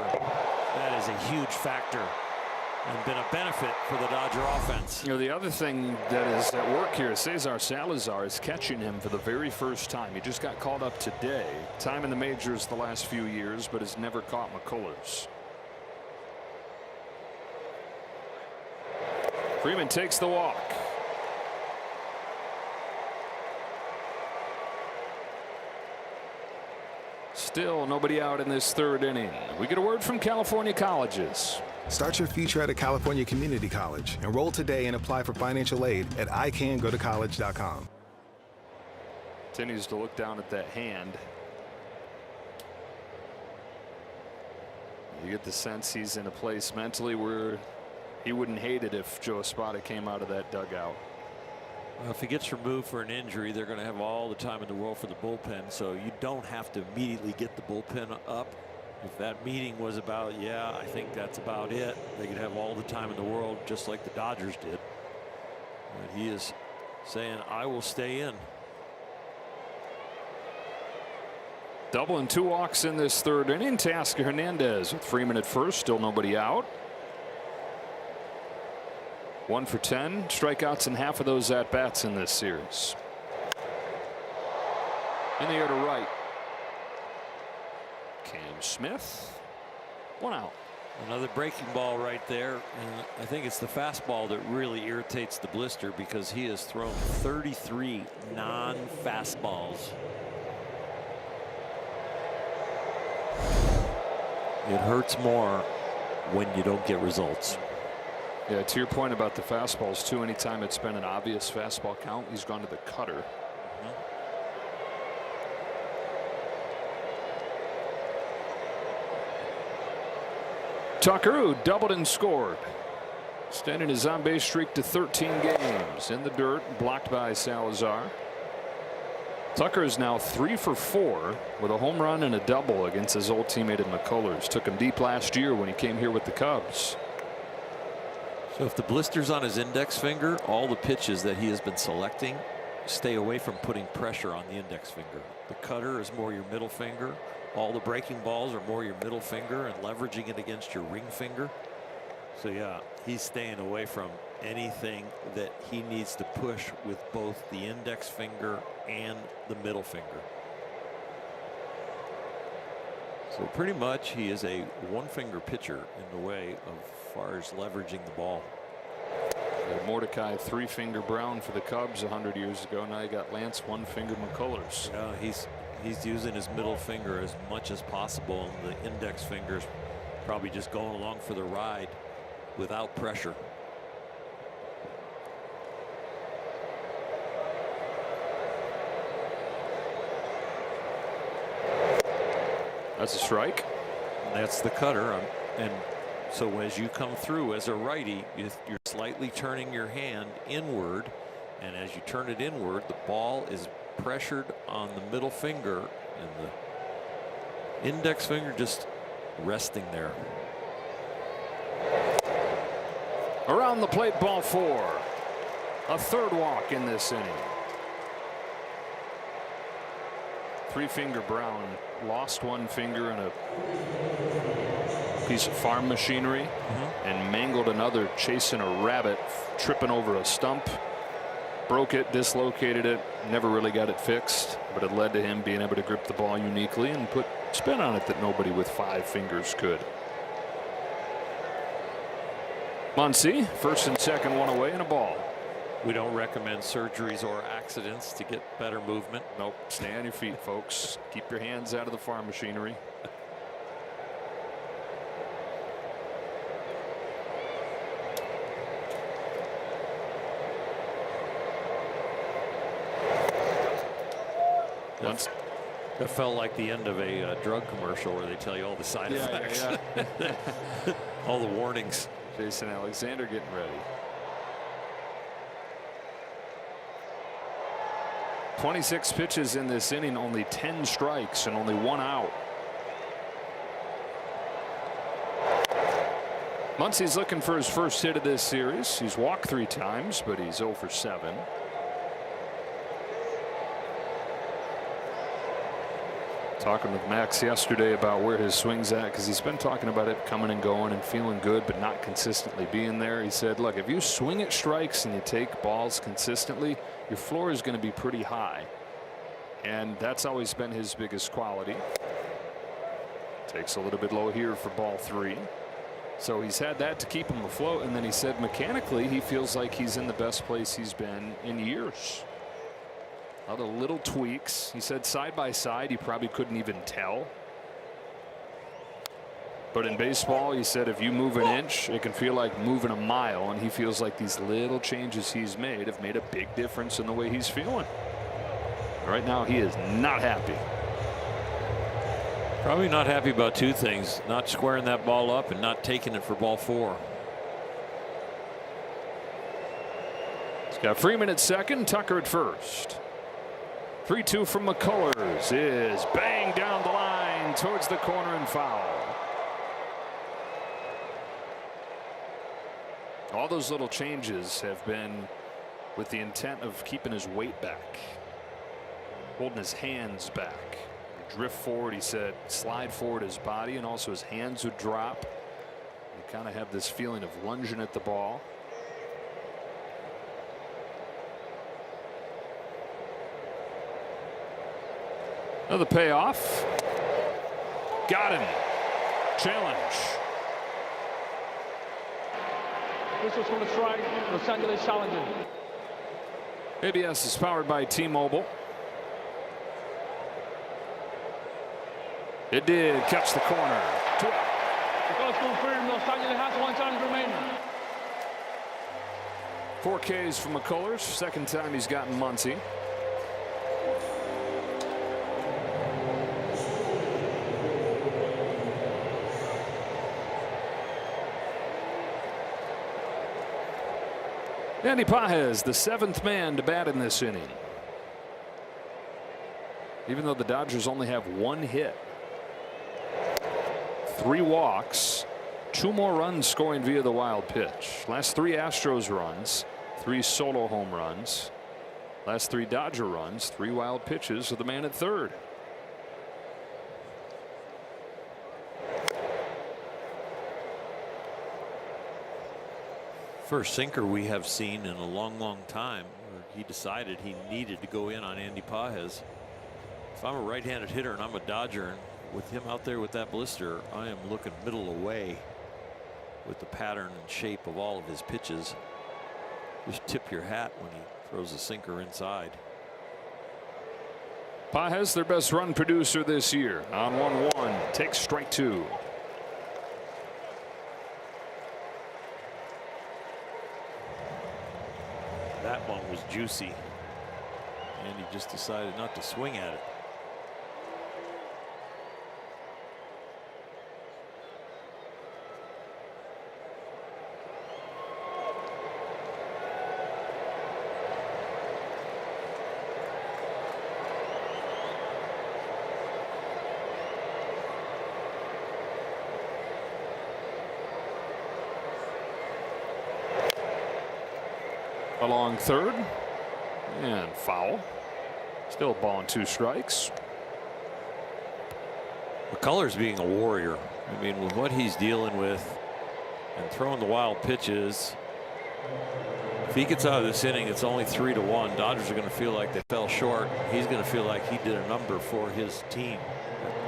that is a huge factor and been a benefit for the Dodger offense. You know, the other thing that is at work here, Cesar Salazar is catching him for the very first time. He just got called up today. Time in the majors the last few years, but has never caught McCullers. Freeman takes the walk. Still nobody out in this 3rd inning. We get a word from California colleges. Start your future at a California community college. Enroll today and apply for financial aid at icangotocollege.com. Continues to look down at that hand. You get the sense he's in a place mentally where he wouldn't hate it if Joe Espada came out of that dugout. Well, if he gets removed for an injury, they're going to have all the time in the world for the bullpen, so you don't have to immediately get the bullpen up. If that meeting was about, yeah, I think that's about it, they could have all the time in the world, just like the Dodgers did. But he is saying, I will stay in. Double and 2 walks in this 3rd inning. Teoscar Hernandez with Freeman at first, still nobody out. 1 for 10 strikeouts in half of those at bats in this series. In the air to right. Cam Smith. 1 out. Another breaking ball right there, and I think it's the fastball that really irritates the blister because he has thrown 33 non-fastballs. It hurts more when you don't get results. Yeah, to your point about the fastballs too, anytime it's been an obvious fastball count, he's gone to the cutter. Tucker, who doubled and scored, extending his on-base streak to 13 games. In the dirt, blocked by Salazar. Tucker is now 3 for 4 with a home run and a double against his old teammate at McCullers. Took him deep last year when he came here with the Cubs. So if the blister's on his index finger, all the pitches that he has been selecting stay away from putting pressure on the index finger. The cutter is more your middle finger. All the breaking balls are more your middle finger and leveraging it against your ring finger. So yeah, he's staying away from anything that he needs to push with both the index finger and the middle finger. So pretty much he is a 1-finger pitcher in the way of far as leveraging the ball. Mordecai 3-finger Brown for the Cubs 100 years ago. Now you got Lance 1-finger McCullers. Yeah, he's using his middle finger as much as possible, and the index finger's probably just going along for the ride without pressure. That's a strike. And that's the cutter. And so as you come through as a righty, you're slightly turning your hand inward, and as you turn it inward, the ball is pressured on the middle finger, and the index finger just resting there. Around the plate, ball 4. A 3rd walk in this inning. 3-finger Brown lost 1 finger in a piece of farm machinery and mangled another chasing a rabbit, tripping over a stump. Broke it, dislocated it, never really got it fixed, but it led to him being able to grip the ball uniquely and put spin on it that nobody with 5 fingers could. Muncy, 1st and 2nd, 1 away, and a ball. We don't recommend surgeries or accidents to get better movement. Nope. Stay on your feet, folks. Keep your hands out of the farm machinery. That felt like the end of a drug commercial where they tell you all the side effects. Yeah. All the warnings. Jason Alexander getting ready. 26 pitches in this inning, only 10 strikes and only 1 out. Muncy's looking for his first hit of this series. He's walked 3 times, but he's 0 for 7. Talking with Max yesterday about where his swing's at, because he's been talking about it coming and going and feeling good, but not consistently being there. He said, look, if you swing at strikes and you take balls consistently, your floor is going to be pretty high. And that's always been his biggest quality. Takes a little bit low here for ball 3. So he's had that to keep him afloat. And then he said mechanically he feels like he's in the best place he's been in years. Other little tweaks. He said side by side, he probably couldn't even tell. But in baseball, he said if you move an inch, it can feel like moving a mile. And he feels like these little changes he's made have made a big difference in the way he's feeling. Right now, he is not happy. Probably not happy about 2 things: not squaring that ball up and not taking it for ball 4. He's got Freeman at second, Tucker at first. 3-2 from McCullers is bang down the line towards the corner and foul. All those little changes have been with the intent of keeping his weight back, holding his hands back. He'd drift forward, he said, slide forward his body, and also his hands would drop. You kind of have this feeling of lunging at the ball. Another payoff. Got him. Challenge. This was from the strike. Los Angeles challenging. ABS is powered by T-Mobile. It did catch the corner. 2 out. The call is confirmed. Los Angeles has 1 challenge remaining. 4 Ks from McCullers. Second time he's gotten Muncy. Andy Pages, the 7th man to bat in this inning. Even though the Dodgers only have 1 hit, 3 walks, 2 more runs scoring via the wild pitch. Last 3 Astros runs, 3 solo home runs. Last 3 Dodger runs, 3 wild pitches with the man at third. First sinker we have seen in a long time where he decided he needed to go in on Andy Pages. If I'm a right-handed hitter and I'm a Dodger, and with him out there with that blister, I am looking middle away with the pattern and shape of all of his pitches. Just tip your hat when he throws a sinker inside. Pages, their best run producer this year, on 1-1, takes strike 2. That one was juicy, and he just decided not to swing at it. Along third, and foul. Still a ball and 2 strikes. McCullers being a warrior. I mean, with what he's dealing with and throwing the wild pitches, if he gets out of this inning, it's only 3-1. Dodgers are going to feel like they fell short. He's going to feel like he did a number for his team.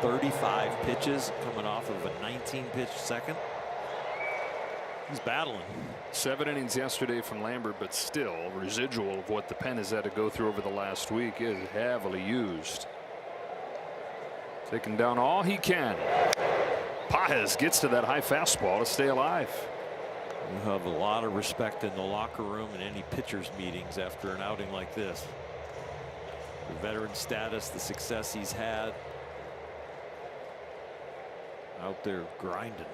35 pitches coming off of a 19-pitch second. He's battling. 7 innings yesterday from Lambert, but still residual of what the pen has had to go through over the last week is heavily used. Taking down all he can. Pages gets to that high fastball to stay alive. You have a lot of respect in the locker room and any pitchers meetings after an outing like this. The veteran status, the success he's had. Out there grinding.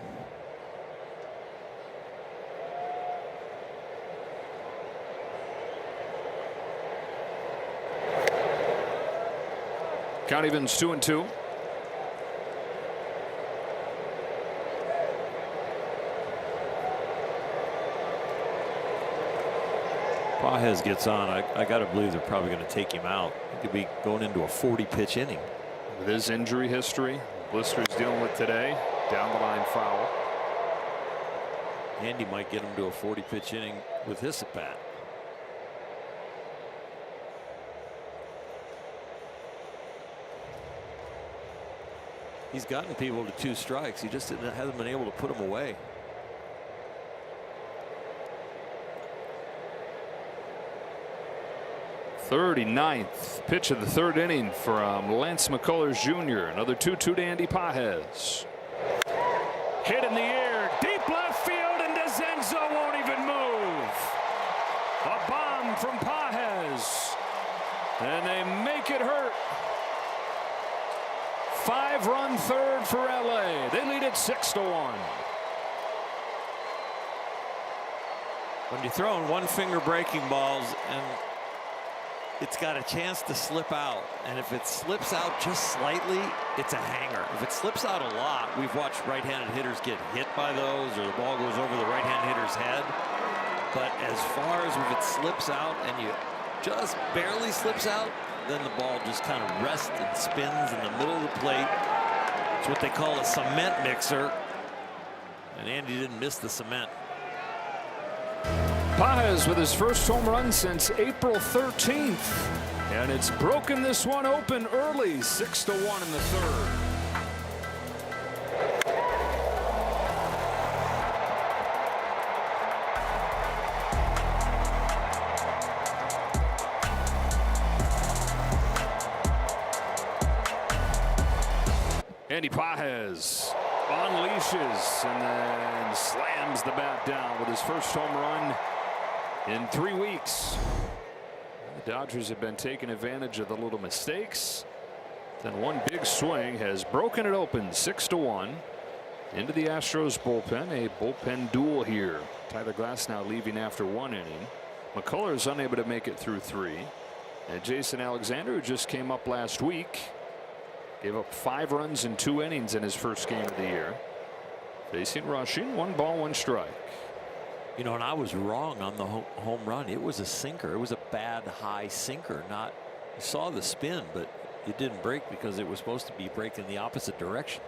Count evens 2-2. Pages gets on. I got to believe they're probably going to take him out. He could be going into a 40-pitch inning. With his injury history, blisters dealing with today, down the line foul. Andy might get him to a 40-pitch inning with his at bat. He's gotten people to 2 strikes. He just hasn't been able to put them away. Thirty-ninth pitch of the 3rd inning from Lance McCullers Jr. Another 2-2 to Andy Pages. Hit in the air, deep left field, and DeZenzo won't even move. A bomb from Pages, and they make it hurt. 5-run 3rd for LA. They lead it 6-1. When you're throwing one-finger breaking balls and it's got a chance to slip out, and if it slips out just slightly, it's a hanger. If it slips out a lot, we've watched right-handed hitters get hit by those, or the ball goes over the right-hand hitter's head. But as far as if it slips out and you just barely slips out, then the ball just kind of rests and spins in the middle of the plate. It's what they call a cement mixer. And Andy didn't miss the cement. Pages with his first home run since April 13th. And it's broken this one open early, 6-1 in the 3rd. Andy Pages unleashes and then slams the bat down with his first home run in 3 weeks. The Dodgers have been taking advantage of the little mistakes. Then one big swing has broken it open, 6-1 into the Astros bullpen. A bullpen duel here. Tyler Glasnow leaving after 1 inning. McCullers unable to make it through 3. And Jason Alexander, who just came up last week, gave up 5 runs in 2 innings in his first game of the year. Facing rushing, 1 ball, 1 strike. You know, and I was wrong on the home run. It was a sinker. It was a bad high sinker. Not, you saw the spin, but it didn't break because it was supposed to be breaking the opposite direction.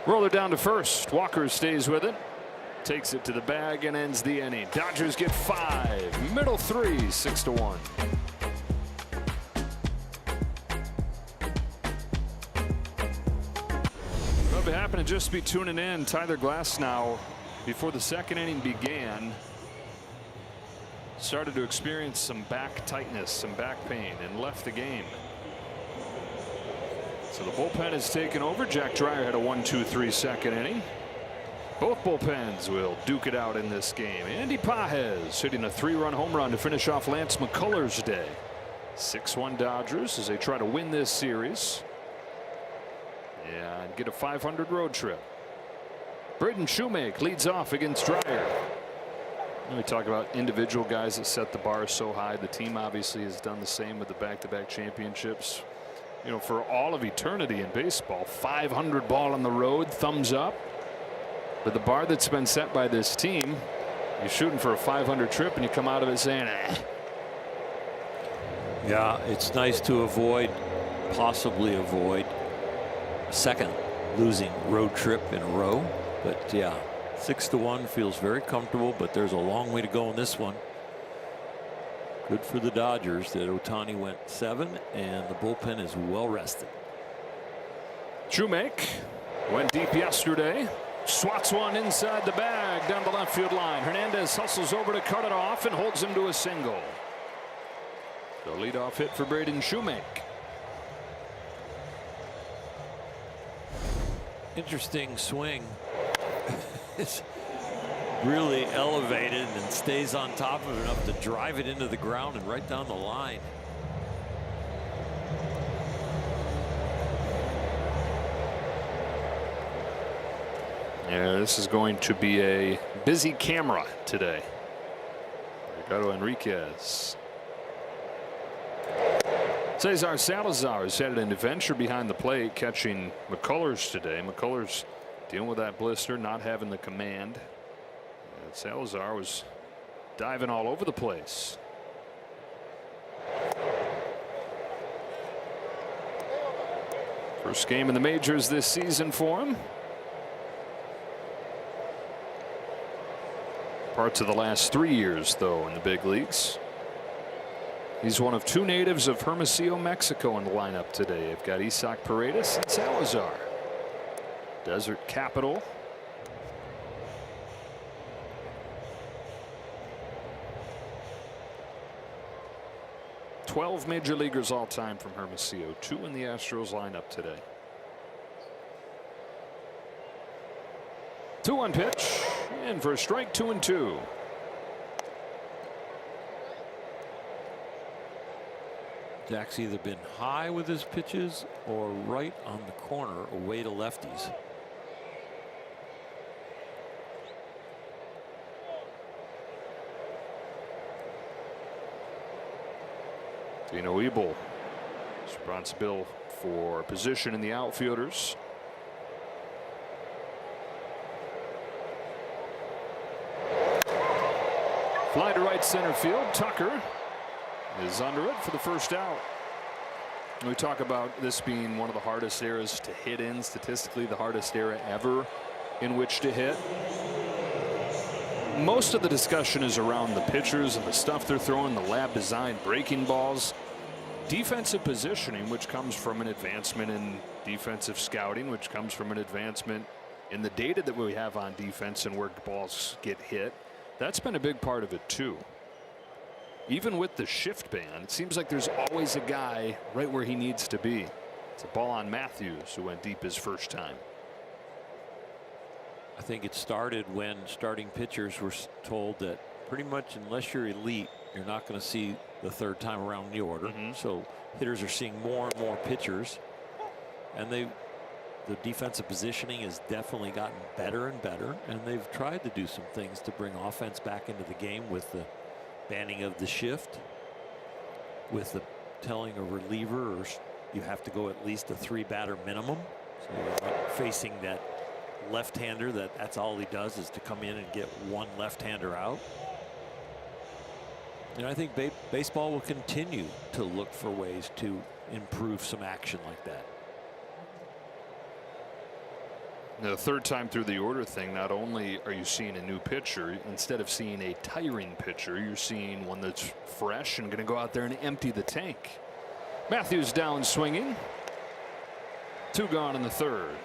Roller down to first. Walker stays with it. Takes it to the bag and ends the inning. Dodgers get 5. Middle 3, 6-1. Well, if you happen to just be tuning in, Tyler Glasnow, before the 2nd inning began, started to experience some back tightness, some back pain, and left the game. So the bullpen has taken over. Jack Dreyer had a 1-2-3 2nd inning. Both bullpens will duke it out in this game. Andy Pages hitting a 3-run home run to finish off Lance McCullers' day. 6-1 Dodgers as they try to win this series and get a 500 road trip. Braden Shoemake leads off against Dreyer. And we talk about individual guys that set the bar so high. The team obviously has done the same with the back-to-back championships. You know, for all of eternity in baseball, 500 ball on the road, thumbs up. But the bar that's been set by this team, you're shooting for a 500 trip and you come out of it saying, eh. Yeah, it's nice to possibly avoid a second losing road trip in a row. But yeah, 6-1 feels very comfortable, but there's a long way to go in this one. Good for the Dodgers that Ohtani went 7 and the bullpen is well rested. Shoemake went deep yesterday. Swats one inside the bag down the left field line. Hernandez hustles over to cut it off and holds him to a single. The leadoff hit for Braden Shoemake. Interesting swing. really elevated and stays on top of it enough to drive it into the ground and right down the line. Yeah, this is going to be a busy camera today. Ricardo Enriquez. Cesar Salazar is headed into venture behind the plate, catching McCullers today. McCullers dealing with that blister, not having the command. And Salazar was diving all over the place. First game in the majors this season for him. Parts of the last 3 years, though, in the big leagues. He's one of 2 natives of Hermosillo, Mexico in the lineup today. They've got Isaac Paredes and Salazar. Desert capital. "12 major leaguers all time from Hermosillo, 2 in the Astros lineup today." 2-1 pitch, and for a strike, 2-2. Jack's either been high with his pitches or right on the corner away to lefties. Dino Ebel, responsible for position in the outfielders. Fly to right center field. Tucker is under it for the first out. We talk about this being one of the hardest eras to hit in, statistically the hardest era ever in which to hit. Most of the discussion is around the pitchers and the stuff they're throwing, the lab designed breaking balls. Defensive positioning, which comes from an advancement in defensive scouting, which comes from an advancement in the data that we have on defense and where balls get hit. That's been a big part of it too. Even with the shift ban, it seems like there's always a guy right where he needs to be. It's a ball on Matthews, who went deep his first time. I think it started when starting pitchers were told that pretty much unless you're elite, you're not going to see the third time around in the order. So hitters are seeing more and more pitchers, and the defensive positioning has definitely gotten better and better, and they've tried to do some things to bring offense back into the game with the banning of the shift, with the telling a reliever or you have to go at least a 3-batter minimum, so you're not facing that left-hander that's all he does is to come in and get one left-hander out. And I think baseball will continue to look for ways to improve some action like that. The third time through the order thing, not only are you seeing a new pitcher, instead of seeing a tiring pitcher, you're seeing one that's fresh and going to go out there and empty the tank. Matthews down swinging. 2 gone in the third.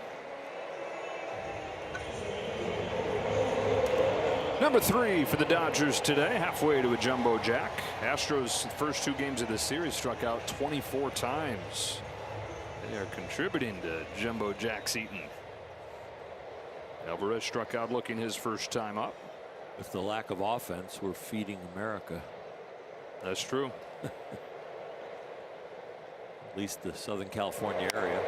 Number 3 for the Dodgers today, halfway to a jumbo jack. Astros, first 2 games of this series, struck out 24 times. They are contributing to jumbo jacks eaten. Alvarez struck out looking his first time up. With the lack of offense, we're feeding America. That's true. At least the Southern California area.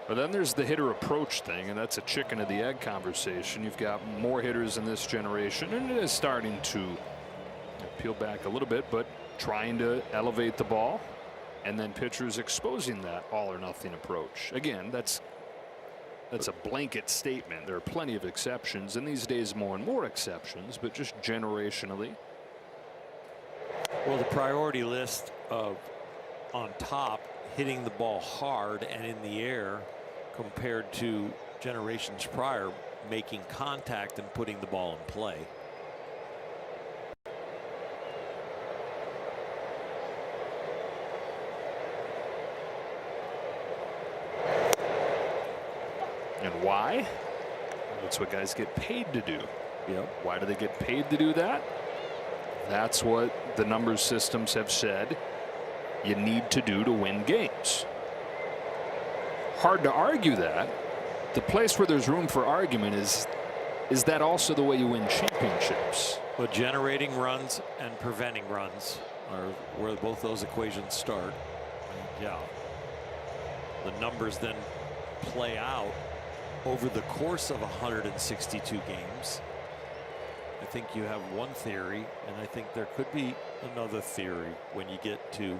But then there's the hitter approach thing, and that's a chicken of the egg conversation. You've got more hitters in this generation, and it is starting to peel back a little bit, but trying to elevate the ball, and then pitchers exposing that all or nothing approach. Again, that's a blanket statement. There are plenty of exceptions, and these days more and more exceptions, but just generationally. Well, the priority list of on top, hitting the ball hard and in the air, compared to generations prior, making contact and putting the ball in play. And why? That's what guys get paid to do. Yep. Why do they get paid to do that? That's what the numbers systems have said you need to do to win games. Hard to argue that. The place where there's room for argument is is that also the way you win championships? But generating runs and preventing runs are where both those equations start. And yeah, the numbers then play out over the course of 162 games. I think you have one theory, and I think there could be another theory when you get to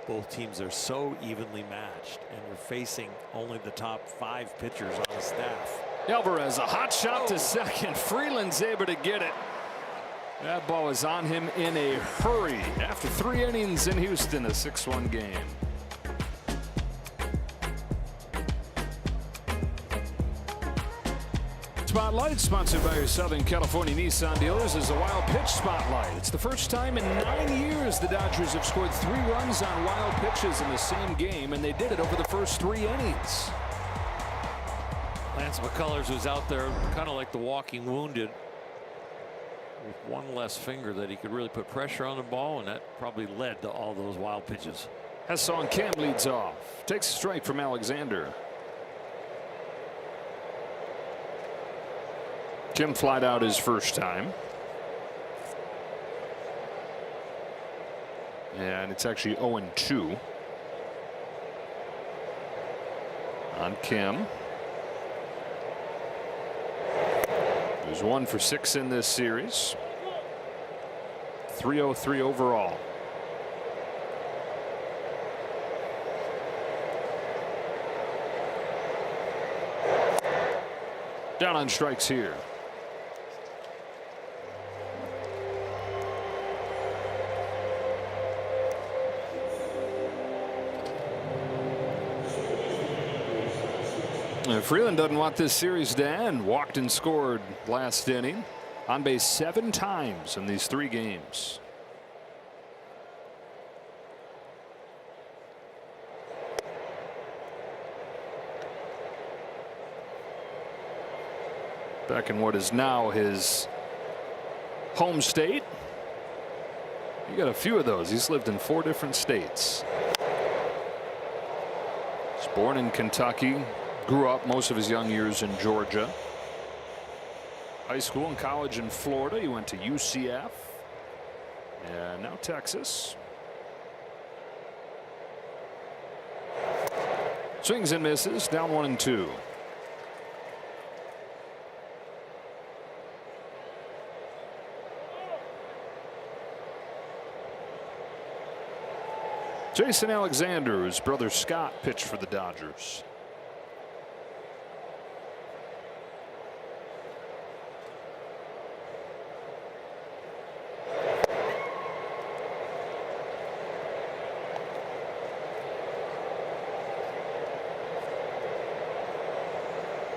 both teams are so evenly matched and you're facing only the top 5 pitchers on the staff. Alvarez, a hot shot to second. Freeland's able to get it. That ball is on him in a hurry after 3 innings in Houston, a 6-1 game. Spotlight, sponsored by your Southern California Nissan dealers, is a wild pitch spotlight. It's the first time in 9 years the Dodgers have scored 3 runs on wild pitches in the same game, and they did it over the first 3 innings. Lance McCullers was out there kind of like the walking wounded with one less finger that he could really put pressure on the ball, and that probably led to all those wild pitches. Hassan Kim leads off. Takes a strike from Alexander. Kim flied out his first time. And it's actually 0-2 on Kim. There's 1 for 6 in this series. 303 overall. Down on strikes here. Freeland doesn't want this series to end. Walked and scored last inning. On base 7 times in these 3 games. Back in what is now his home state. You got a few of those. He's lived in 4 different states. He's born in Kentucky. Grew up most of his young years in Georgia. High school and college in Florida. He went to UCF. And now Texas. Swings and misses. Down 1-2. Jason Alexander, his brother Scott, pitched for the Dodgers.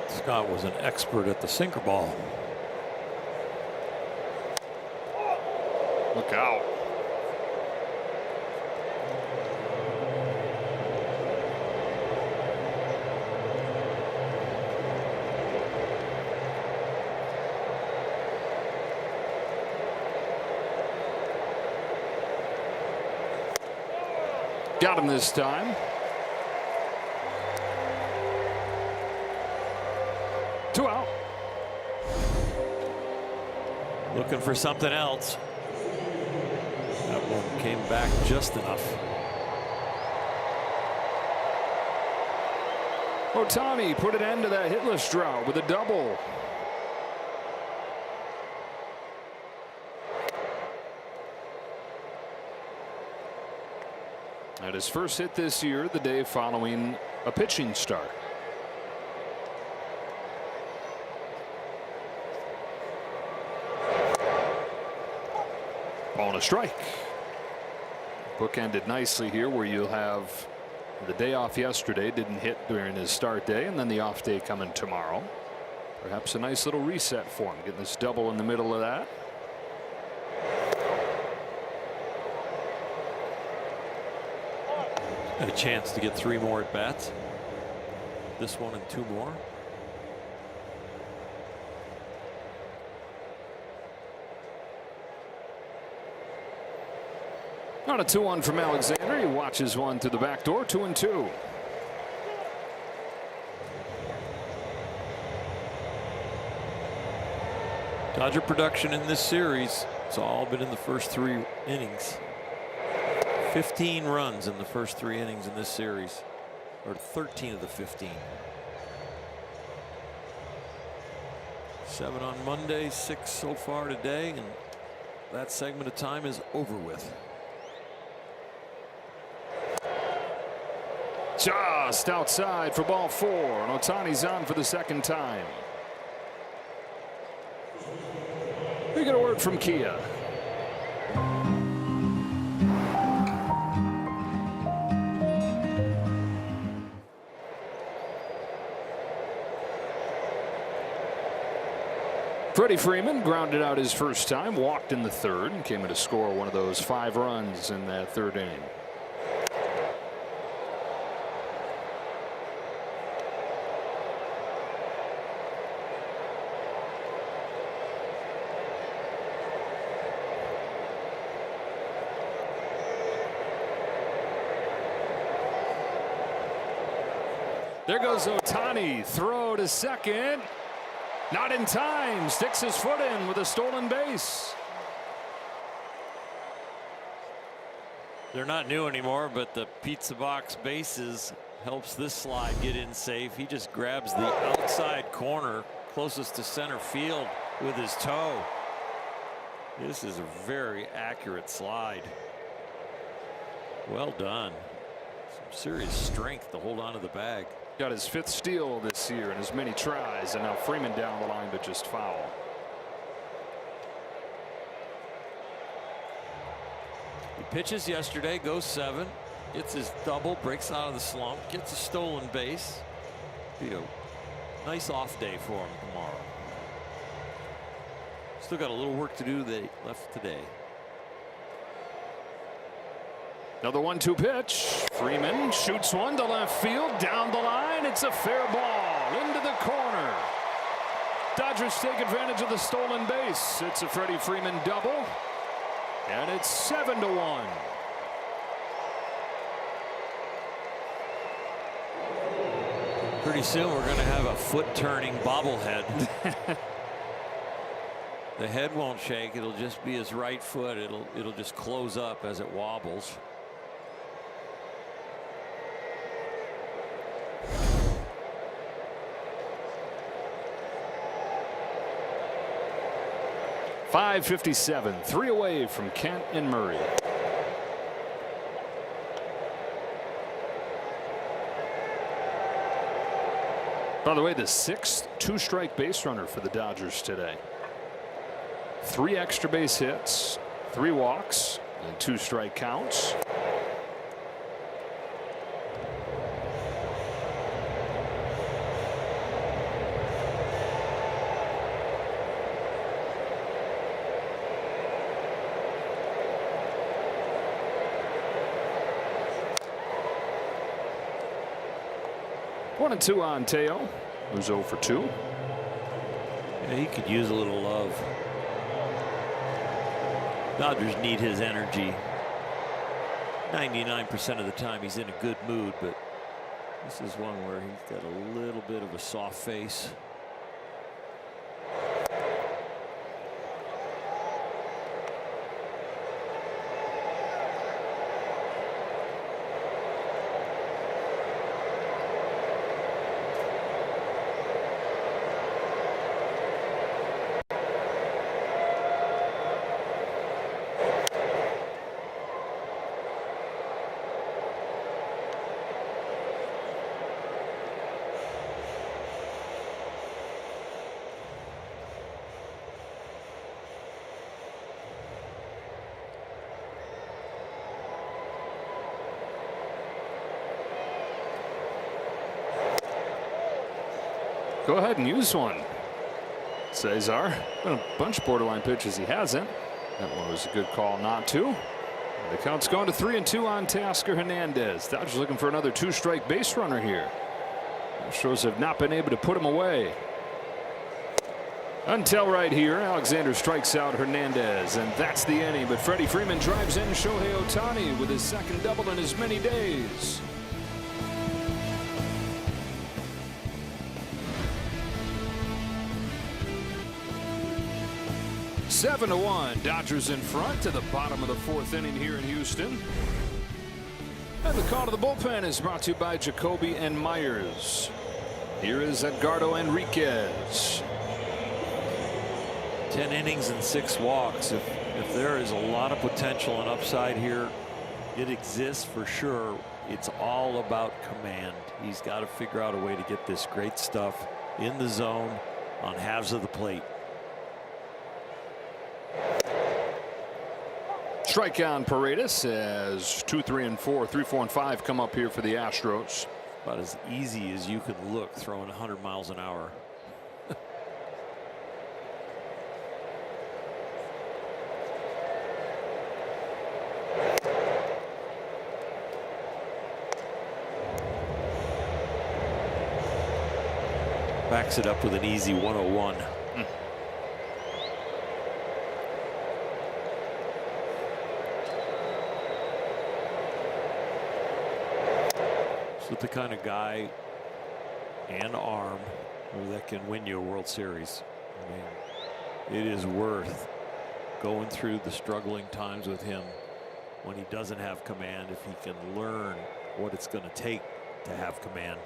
Scott was an expert at the sinker ball. Look out. Got him this time. Two out. Looking for something else. That one came back just enough. Ohtani put an end to that hitless drought with a double. At his first hit this year, the day following a pitching start. Ball and a strike. Book ended nicely here, where you'll have the day off yesterday, didn't hit during his start day, and then the off day coming tomorrow. Perhaps a nice little reset for him, getting this double in the middle of that. Had a chance to get 3 more at bats. This one and 2 more. On a 2-1 from Alexander. He watches one through the back door. 2-2. Dodger production in this series, it's all been in the first 3 innings. 15 runs in the first 3 innings in this series, or 13 of the 15. 7 on Monday, 6 so far today, and that segment of time is over with. Just outside for ball 4, and Ohtani's on for the second time. We get a word from Kia. Freddie Freeman grounded out his first time, walked in the 3rd, and came in to score one of those 5 runs in that 3rd inning. There goes Ohtani. Throw to second. Not in time. Sticks his foot in with a stolen base. They're not new anymore, but the pizza box bases helps this slide get in safe. He just grabs the outside corner closest to center field with his toe. This is a very accurate slide. Well done. Some serious strength to hold on to the bag. Got his 5th steal this year in as many tries, and now Freeman down the line, but just foul. He pitches yesterday, goes 7, gets his double, breaks out of the slump, gets a stolen base. Be a nice off day for him tomorrow. Still got a little work to do left today. Another 1-2 pitch. Freeman shoots one to left field, down the line. It's a fair ball into the corner. Dodgers take advantage of the stolen base. It's a Freddie Freeman double, and it's 7-1. Pretty soon we're going to have a foot-turning bobblehead. The head won't shake. It'll just be his right foot. It'll just close up as it wobbles. .557, 3 away from Kent and Murray. By the way, the 6th 2-strike base runner for the Dodgers today. 3 extra base hits, 3 walks, and 2 strike counts. One and 2 on Teo, who's 0 for 2. Yeah, he could use a little love. Dodgers need his energy. 99% of the time he's in a good mood, but this is one where he's got a little bit of a soft face. Go ahead and use one. Cesar. Been a bunch of borderline pitches he hasn't. That one was a good call not to. The count's going to 3-2 on Teoscar Hernandez. Dodgers looking for another 2-strike base runner here. Astros have not been able to put him away. Until right here, Alexander strikes out Hernandez, and that's the inning. But Freddie Freeman drives in Shohei Ohtani with his 2nd double in as many days. 7-1. Dodgers in front to the bottom of the 4th inning here in Houston. And the call to the bullpen is brought to you by Jacoby and Myers. Here is Edgardo Enriquez. 10 innings and 6 walks. If there is a lot of potential and upside here, it exists for sure. It's all about command. He's got to figure out a way to get this great stuff in the zone on halves of the plate. Strike on Paredes as 2, 3, and 4, 3, 4, and 5 come up here for the Astros. About as easy as you can look throwing 100 miles an hour. Backs it up with an easy 101. So the kind of guy and arm that can win you a World Series. I mean, it is worth going through the struggling times with him when he doesn't have command, if he can learn what it's going to take to have command.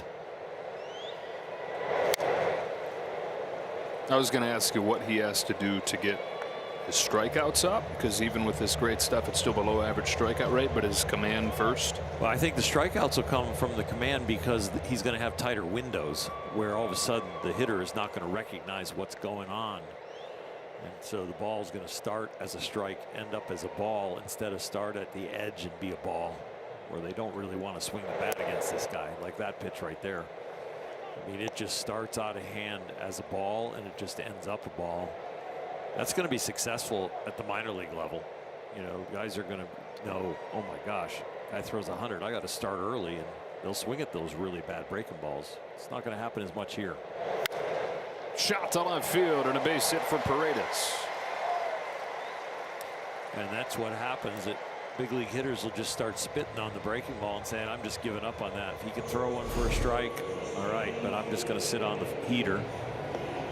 I was going to ask you what he has to do to get his strikeouts up, because even with this great stuff, it's still below average strikeout rate, but his command first. Well, I think the strikeouts will come from the command because he's going to have tighter windows where all of a sudden the hitter is not going to recognize what's going on. And so the ball is going to start as a strike, end up as a ball, instead of start at the edge and be a ball, where they don't really want to swing the bat against this guy, like that pitch right there. I mean, it just starts out of hand as a ball and it just ends up a ball. That's going to be successful at the minor league level. You know, guys are going to know, oh my gosh, guy throws 100. I got to start early, and they'll swing at those really bad breaking balls. It's not going to happen as much here. Shot to left field and a base hit for Paredes. And that's what happens. Big league hitters will just start spitting on the breaking ball and saying, I'm just giving up on that. If he can throw one for a strike, all right, but I'm just going to sit on the heater.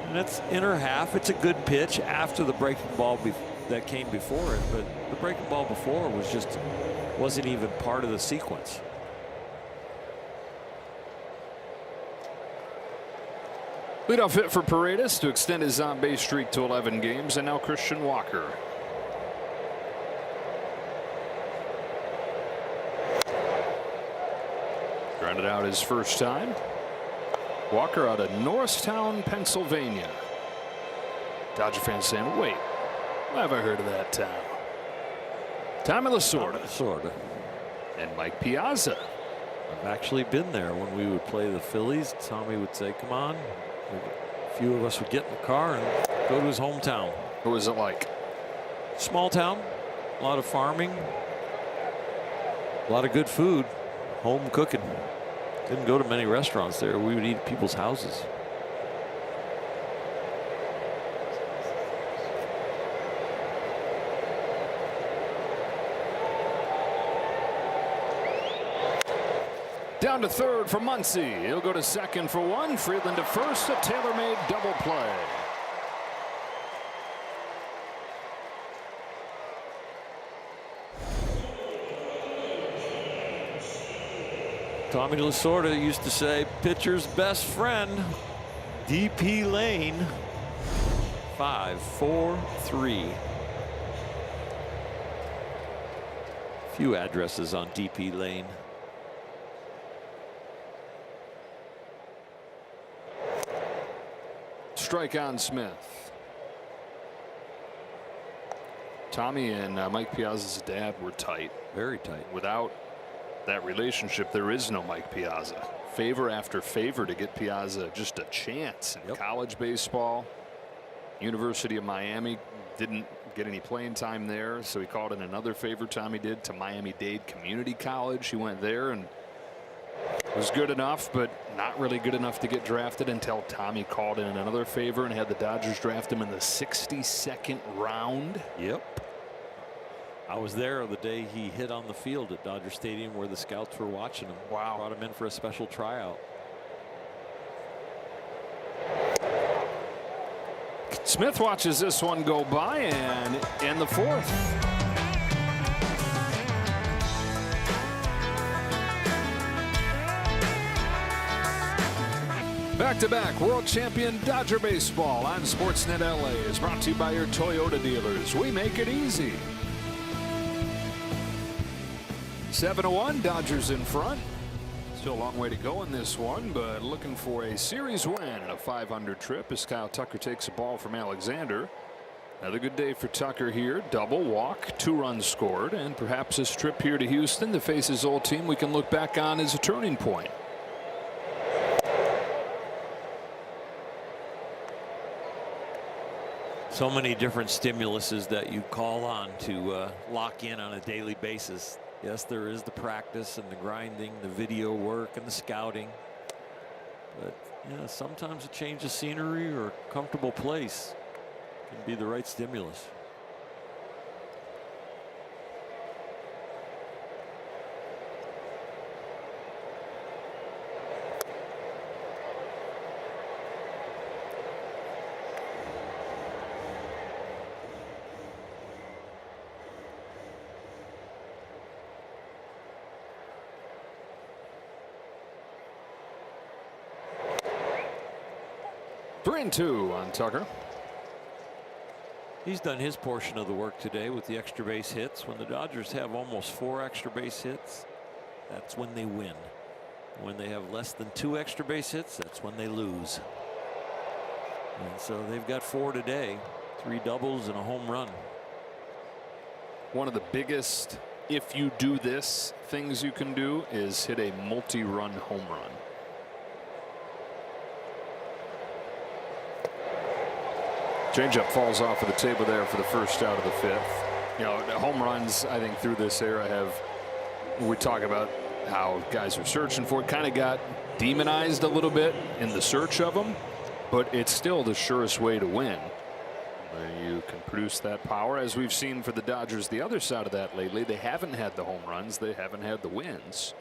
And that's inner half. It's a good pitch after the breaking ball that came before it, but the breaking ball before wasn't even part of the sequence. Leadoff hit for Paredes to extend his on-base streak to 11 games, and now Christian Walker. Grounded out his first time. Walker out of Norristown, Pennsylvania. Dodger fans saying, wait, why have I heard of that town? Tommy Lasorda. And Mike Piazza. I've actually been there when we would play the Phillies. Tommy would say, come on. A few of us would get in the car and go to his hometown. What was it like? Small town, a lot of farming, a lot of good food, home cooking. Didn't go to many restaurants there. We would eat at people's houses. Down to third for Muncy. He'll go to second for one. Freeland to first. A tailor-made double play. Tommy Lasorda used to say, pitcher's best friend, DP Lane. 5-4-3. Few addresses on DP Lane. Strike on Smith. Tommy and Mike Piazza's dad were tight. Very tight. Without that relationship, there is no Mike Piazza. Favor after favor to get Piazza just a chance in college baseball. University of Miami didn't get any playing time there, so he called in another favor. Tommy did to Miami-Dade Community College. He went there and was good enough, but not really good enough to get drafted until Tommy called in another favor and had the Dodgers draft him in the 62nd round. Yep. I was there the day he hit on the field at Dodger Stadium where the scouts were watching him. Wow. Brought him in for a special tryout. Smith watches this one go by, and in the fourth. Back-to-back world champion Dodger baseball on SportsNet LA is brought to you by your Toyota dealers. We make it easy. 7-1, Dodgers in front. Still a long way to go in this one, but looking for a series win and a .500 trip as Kyle Tucker takes a ball from Alexander. Another good day for Tucker here. Double, walk, 2 runs scored, and perhaps this trip here to Houston to face his old team we can look back on as a turning point. So many different stimuluses that you call on to lock in on a daily basis. Yes, there is the practice and the grinding, the video work and the scouting. But yeah, sometimes a change of scenery or a comfortable place can be the right stimulus. Three and 2 on Tucker. He's done his portion of the work today with the extra base hits. When the Dodgers have almost 4 extra base hits, that's when they win. When they have less than 2 extra base hits, that's when they lose. And so they've got 4 today, 3 doubles and a home run. One of the biggest, if you do this, things you can do is hit a multi-run home run. Changeup falls off of the table there for the first out of the 5th. You know, home runs, I think, through this era have, we talk about how guys are searching for it, kind of got demonized a little bit in the search of them, but it's still the surest way to win. You can produce that power, as we've seen for the Dodgers the other side of that lately. They haven't had the home runs, they haven't had the wins.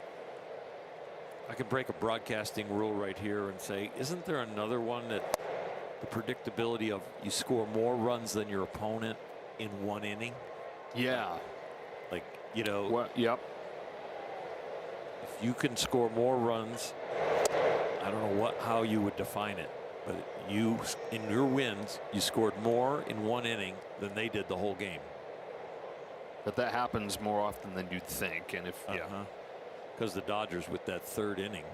I could break a broadcasting rule right here and say, isn't there another one that the predictability of you score more runs than your opponent in 1 inning? Yeah. Like, you know. What? Yep. If you can score more runs, I don't know how you would define it, but you, in your wins, you scored more in 1 inning than they did the whole game. But that happens more often than you'd think. And if, yeah. Because the Dodgers with that 3rd inning.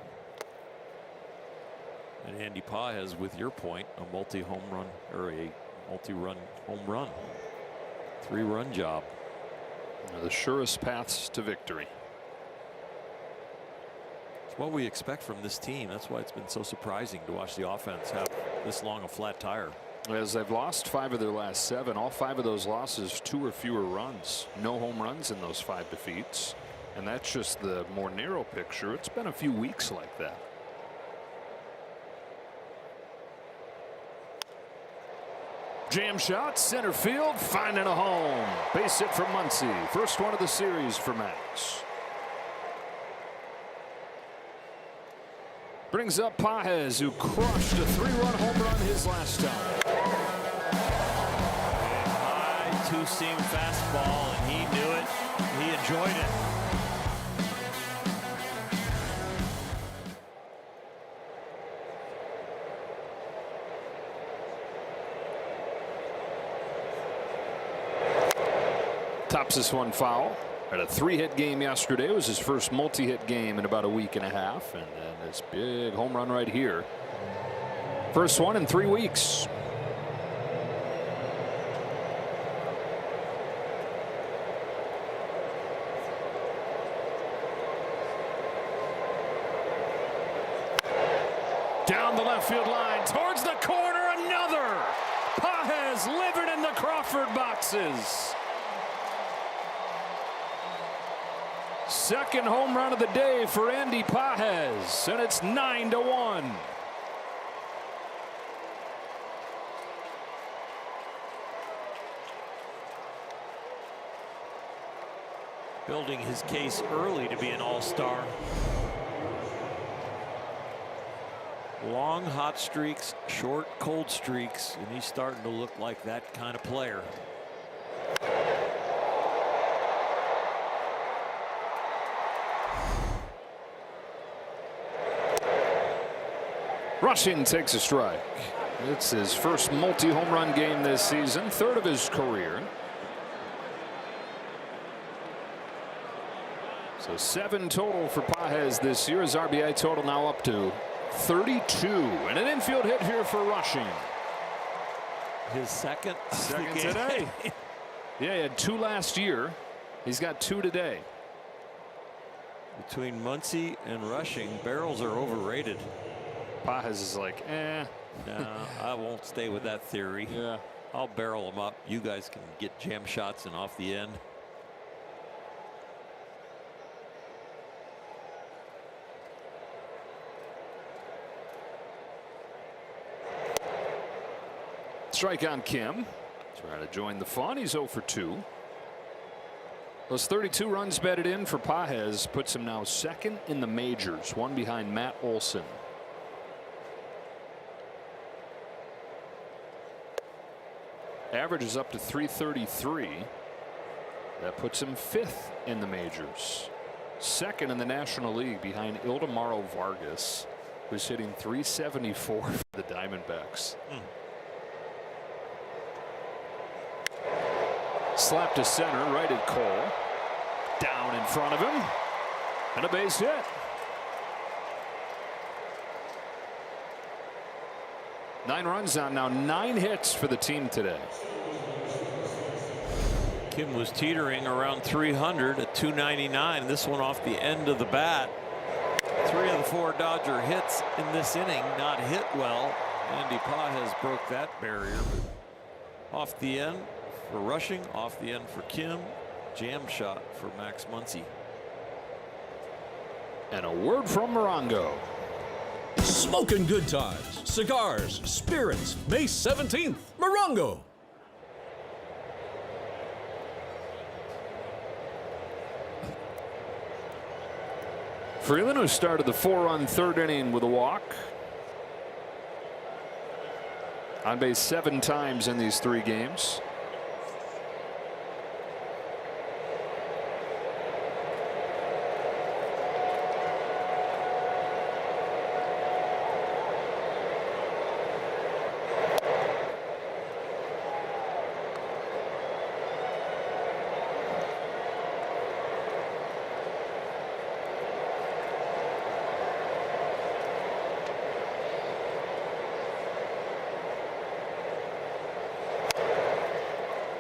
And Andy Paez, with your point, a multi-home run or a multi-run home run, 3-run job. The surest paths to victory. It's what we expect from this team. That's why it's been so surprising to watch the offense have this long a flat tire. As they've lost 5 of their last 7, all 5 of those losses 2 or fewer runs. No home runs in those 5 defeats. And that's just the more narrow picture. It's been a few weeks like that. Jam shot, center field, finding a home. Base hit from Muncy. First one of the series for Max. Brings up Paez, who crushed a 3-run home run his last time. High 2-seam fastball, and he knew it. He enjoyed it. Tops this one foul. Had a 3-hit game yesterday. It was his first multi-hit game in about a week and a half. And then this big home run right here. First one in 3 weeks. Down the left field line, towards the corner, another. Paez living in the Crawford boxes. Second home run of the day for Andy Paez, and it's 9-1. Building his case early to be an all-star. Long hot streaks, short cold streaks, and he's starting to look like that kind of player. Rushing takes a strike. It's his first multi-home run game this season, third of his career. So 7 total for Pages this year. His RBI total now up to 32. And an infield hit here for Rushing. His second today. Yeah, he had 2 last year. He's got 2 today. Between Muncy and Rushing, barrels are overrated. Pages is like, eh. No, I won't stay with that theory. Yeah. I'll barrel them up. You guys can get jam shots and off the end. Strike on Kim. Trying to join the fun. He's 0 for 2. Those 32 runs batted in for Pages puts him now second in the majors, 1 behind Matt Olson. Average is up to 333. That puts him 5th in the majors, 2nd in the National League behind Ildemaro Vargas, who's hitting 374 for the Diamondbacks. Slap to center, right at Cole. Down in front of him. And a base hit. Nine runs on now, 9 hits for the team today. Kim was teetering around 300 at 299. This one off the end of the bat. 3 of the 4 Dodger hits in this inning not hit well. Andy Pages broke that barrier. Off the end for Rushing, off the end for Kim. Jam shot for Max Muncy. And a word from Morongo. Smoking good times, cigars, spirits, May 17th, Morongo. Freeland, who started the 4-run 3rd inning with a walk. On base 7 times in these 3 games.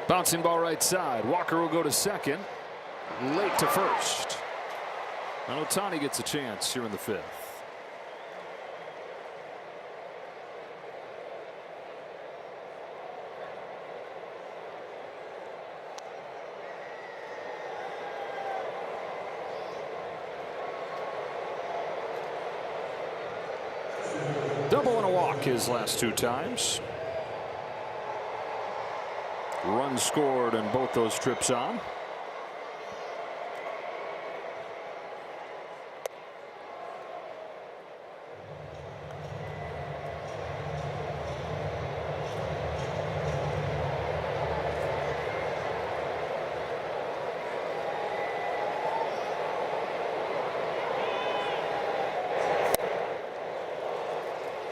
Bouncing ball right side. Walker will go to second. Late to first. And Ohtani gets a chance here in the 5th. Double and a walk his last 2 times. Run scored on both those trips on.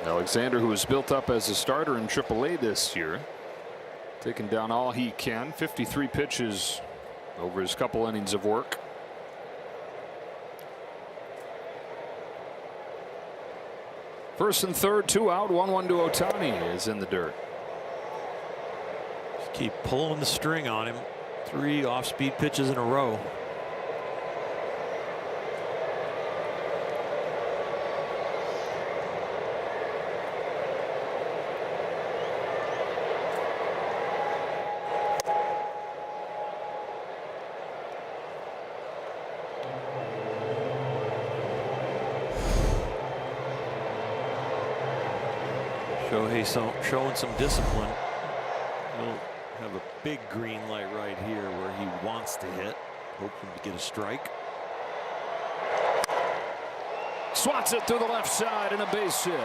Alexander, who was built up as a starter in AAA this year, taking down all he can. 53 pitches over his couple innings of work. First and third, 2 out, 1-1 to Ohtani is in the dirt. Just keep pulling the string on him. 3 off-speed pitches in a row. Showing some discipline. He'll have a big green light right here where he wants to hit, hoping to get a strike. Swats it to the left side and a base hit.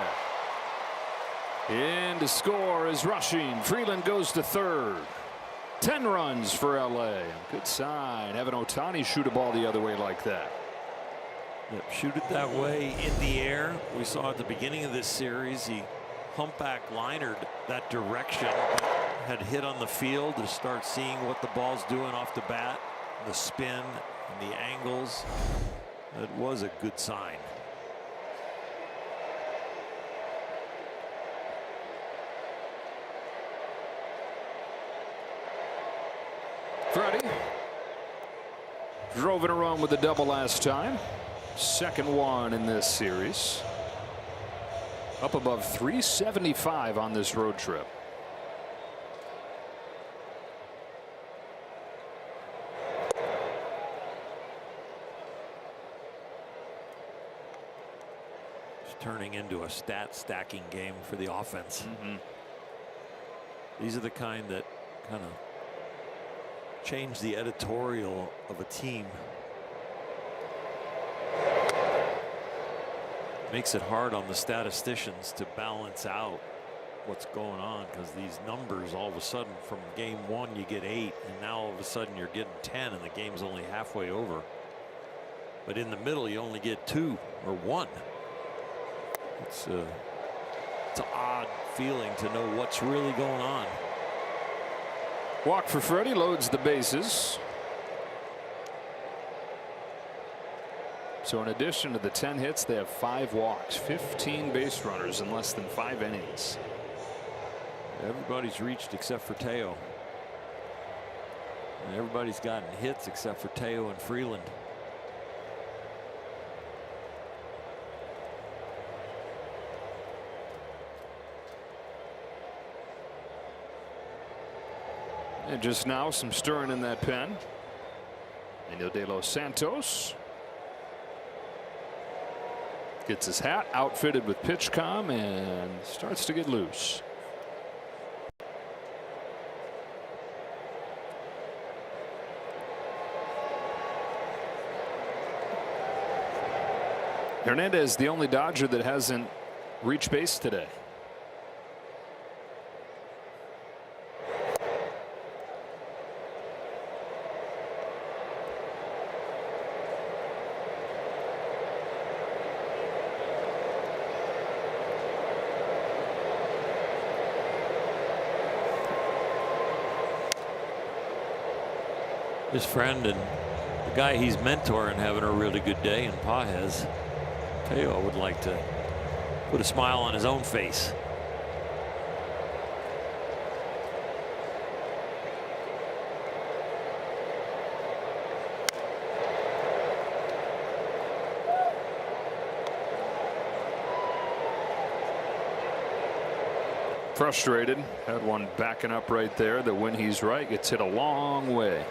In to score is rushing. Freeland goes to third. 10 runs for LA. Good sign. Having Ohtani shoot a ball the other way like that. Yep, shoot it that way in the air. We saw at the beginning of this series, he humpback linered that direction. Had hit on the field to start seeing what the ball's doing off the bat, the spin and the angles. That was a good sign. Freddie drove in a run with a double last time. Second one in this series. Up above 375 on this road trip. It's turning into a stat stacking game for the offense. These are the kind that kind of change the editorial of a team. Makes it hard on the statisticians to balance out what's going on, because these numbers, all of a sudden from game 1 you get 8, and now all of a sudden you're getting 10 and the game's only halfway over. But in the middle you only get 2 or 1. It's an odd feeling to know what's really going on. Walk for Freddie, loads the bases. So in addition to the 10 hits, they have 5 walks, 15 base runners in less than 5 innings. Everybody's reached except for Teo. And everybody's gotten hits except for Teo and Freeland. And just now some stirring in that pen. Daniel De Los Santos gets his hat outfitted with PitchCom and starts to get loose. Hernandez, the only Dodger that hasn't reached base today. His friend and the guy he's mentoring having a really good day in Pages. Teo would like to put a smile on his own face. Frustrated, had one backing up right there that when he's right gets hit a long way.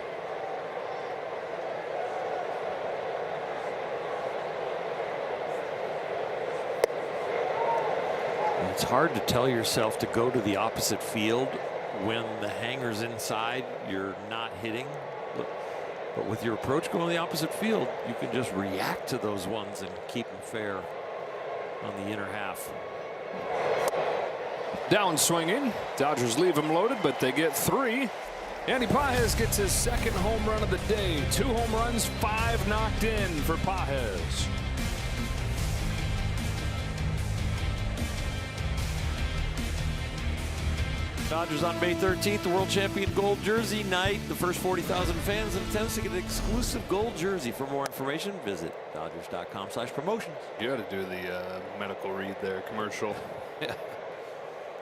It's hard to tell yourself to go to the opposite field when the hanger's inside, you're not hitting. But with your approach going to the opposite field, you can just react to those ones and keep them fair on the inner half. Down swinging. Dodgers leave him loaded, but they get 3. Andy Pages gets his second home run of the day. 2 home runs, 5 knocked in for Pages. Dodgers on May 13th, the world champion gold jersey night. The first 40,000 fans in attendance to get an exclusive gold jersey. For more information, visit Dodgers.com/promotions. You got to do the medical read there, commercial. Yeah.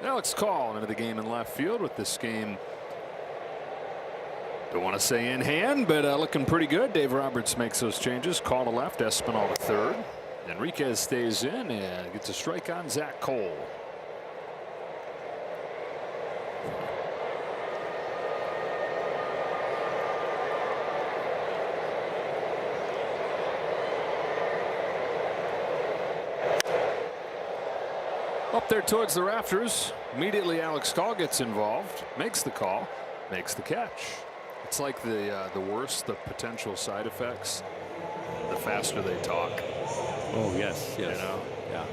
Alex Call into the game in left field with this game. Don't want to say in hand, but looking pretty good. Dave Roberts makes those changes. Call to left, Espinal to third. Enriquez stays in and gets a strike on Zach Cole. Up there towards the rafters. Immediately Alex Call gets involved, makes the call, makes the catch. It's like the worse the potential side effects, the faster they talk. Oh yes, yes. You know? Yeah.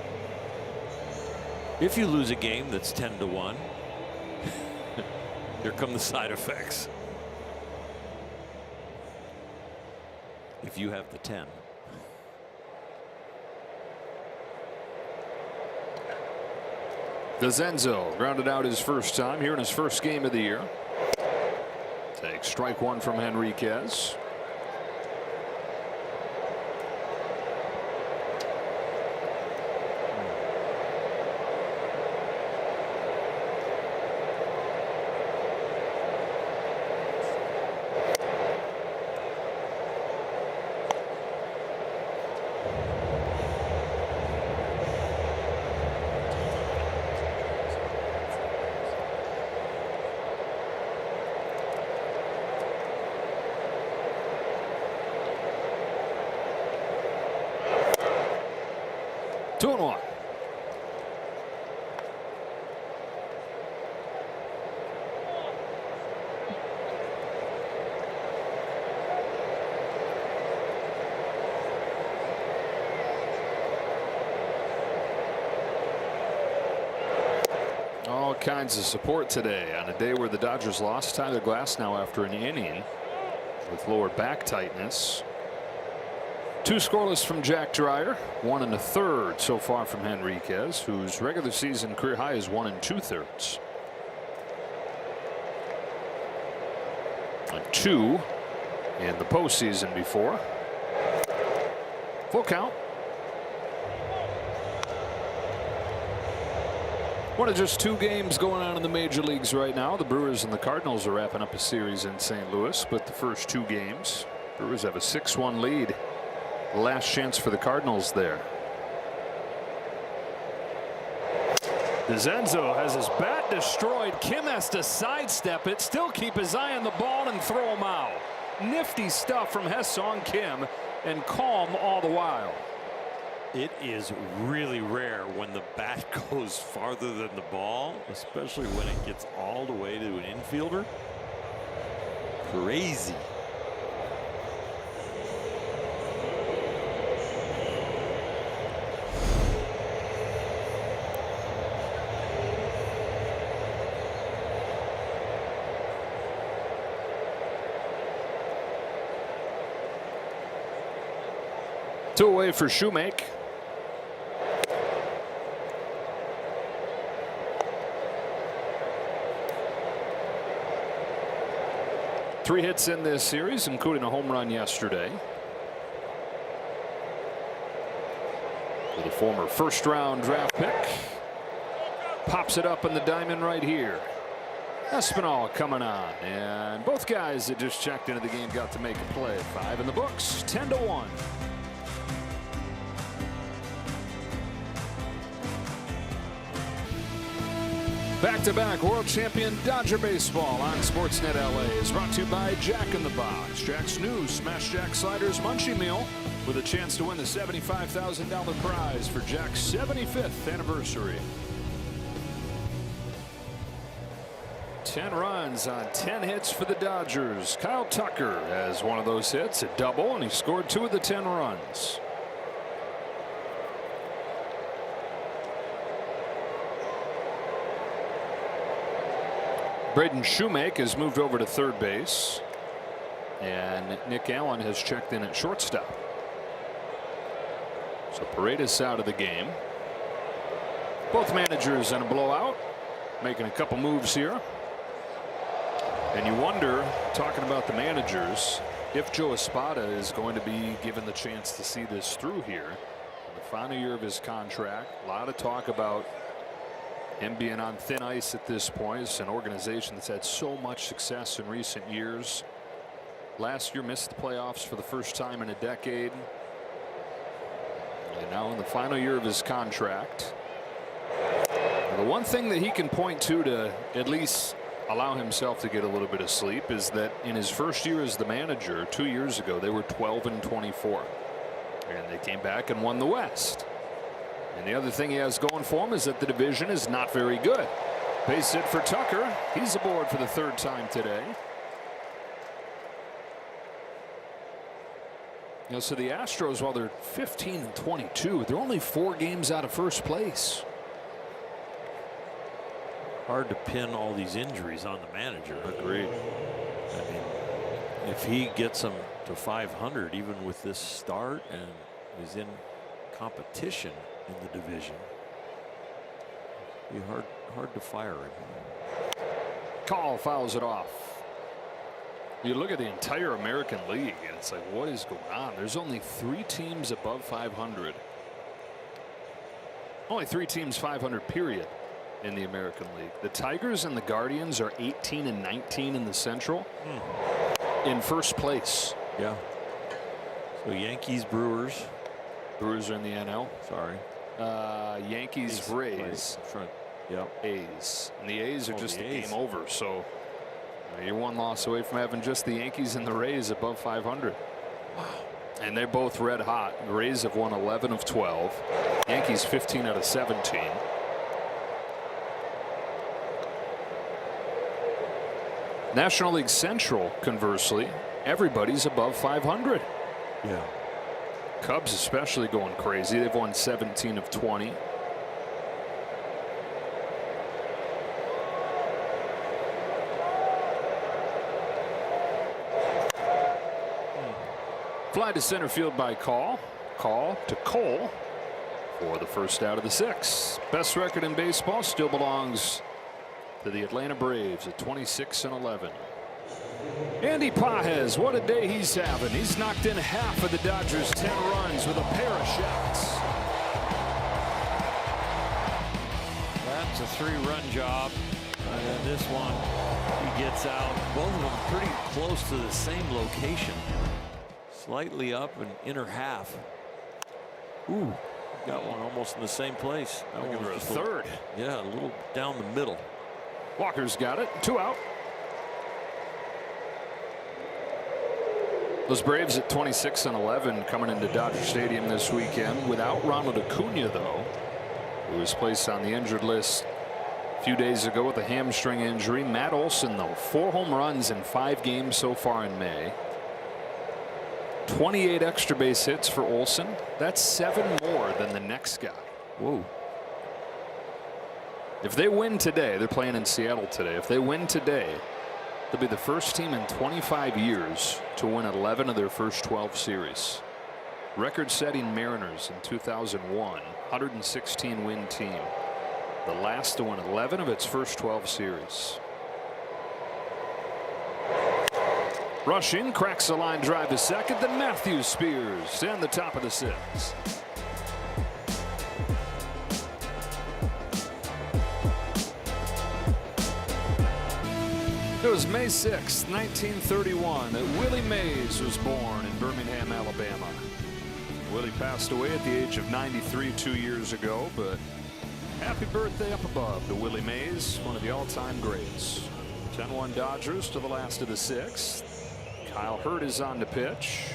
If you lose a game that's 10-1, here come the side effects. If you have the 10. DeZenzo grounded out his first time here in his first game of the year. Takes strike one from Henriquez. Two and one. All kinds of support today on a day where the Dodgers lost Tyler Glasnow after an inning with lower back tightness. Two scoreless from Jack Dreyer, 1 1/3 so far from Henriquez, whose regular season career high is 1 2/3. And 2 in the postseason before. Full count. One of just 2 games going on in the major leagues right now. The Brewers and the Cardinals are wrapping up a series in St. Louis, but the first 2 games, Brewers have a 6-1 lead. Last chance for the Cardinals there. DeZenzo has his bat destroyed. Kim has to sidestep it, still keep his eye on the ball and throw him out. Nifty stuff from Ha-Seong Kim, and calm all the while. It is really rare when the bat goes farther than the ball, especially when it gets all the way to an infielder. Crazy. Two away for Shoemake. Three hits in this series, including a home run yesterday. With a former first-round draft pick. Pops it up in the diamond right here. Espinal coming on, and both guys that just checked into the game got to make a play. 5 in the books, 10-1. Back-to-back world champion Dodger baseball on SportsNet LA is brought to you by Jack in the Box. Jack's new Smash Jack Sliders Munchie Meal with a chance to win the $75,000 prize for Jack's 75th anniversary. 10 runs on 10 hits for the Dodgers. Kyle Tucker has one of those hits, a double, and he scored 2 of the 10 runs. Braden Shoemake has moved over to third base, and Nick Allen has checked in at shortstop. So Paredes out of the game. Both managers in a blowout, making a couple moves here. And you wonder, talking about the managers, if Joe Espada is going to be given the chance to see this through here. In the final year of his contract, a lot of talk about him being on thin ice at this point. It's an organization that's had so much success in recent years. Last year missed the playoffs for the first time in a decade. And now in the final year of his contract. The one thing that he can point to at least allow himself to get a little bit of sleep is that in his first year as the manager 2 years ago, they were 12-24. And they came back and won the West. And the other thing he has going for him is that the division is not very good. Base hit for Tucker. He's aboard for the 3rd time today. You know, so the Astros, while they're 15-22, they're only 4 games out of first place. hard to pin all these injuries on the manager. Agreed. I mean, if he gets them to 500, even with this start, and is in competition in the division, it'd be hard to fire him. Call fouls it off. You look at the entire American League, and it's like, what is going on? There's only 3 teams above 500. Only 3 teams 500, period, in the American League. The Tigers and the Guardians are 18 and 19 in the Central. In first place. Yeah. So Yankees, Brewers. Brewers are in the NL. Sorry. Yankees, Rays. Front. Yep. A's. And the A's are just a A's. game over. So you're 1 loss away from having just the Yankees and the Rays above 500. Wow. And they're both red hot. The Rays have won 11 of 12. Yankees 15 out of 17. National League Central, conversely, everybody's above 500. Yeah. Cubs especially going crazy. They've won 17 of 20. Fly to center field by Call. Call to Cole for the first out of the 6th. Best record in baseball still belongs to the Atlanta Braves at 26 and 11. Andy Pages, what a day he's having. He's knocked in half of the Dodgers' 10 runs with a pair of shots. That's a 3-run job. And then this one, he gets out. Both of them pretty close to the same location. Slightly up and inner half. Ooh, got one almost in the same place. That one was a third. Yeah, a little down the middle. Walker's got it. 2 out. Those Braves at 26 and 11 coming into Dodger Stadium this weekend without Ronald Acuna, though, who was placed on the injured list a few days ago with a hamstring injury. Matt Olson, though, 4 home runs in 5 games so far in May. 28 extra base hits for Olson. That's 7 more than the next guy. Whoa. If they win today, they're playing in Seattle today. If they win today, they'll be the first team in 25 years to win 11 of their first 12 series. Record-setting Mariners in 2001, 116-win team. The last to win 11 of its first 12 series. Rushing, cracks a line drive to second, then Matthews spears down the top of the 6th. It was May 6, 1931 that Willie Mays was born in Birmingham, Alabama. Willie passed away at the age of 93 2 years ago, but happy birthday up above to Willie Mays, one of the all-time greats. 10-1 Dodgers to the last of the 6th. Kyle Hurt is on the pitch.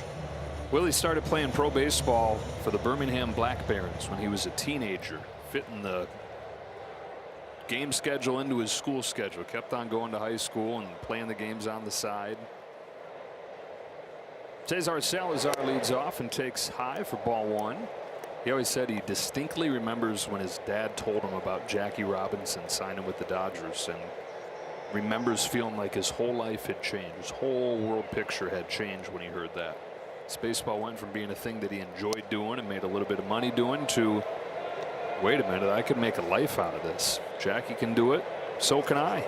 Willie started playing pro baseball for the Birmingham Black Barons when he was a teenager, fitting the game schedule into his school schedule. Kept on going to high school and playing the games on the side. Cesar Salazar leads off and takes high for ball 1. He always said he distinctly remembers when his dad told him about Jackie Robinson signing with the Dodgers, and remembers feeling like his whole life had changed. His whole world picture had changed when he heard that. His baseball went from being a thing that he enjoyed doing and made a little bit of money doing to, wait a minute, I could make a life out of this. Jackie can do it, so can I.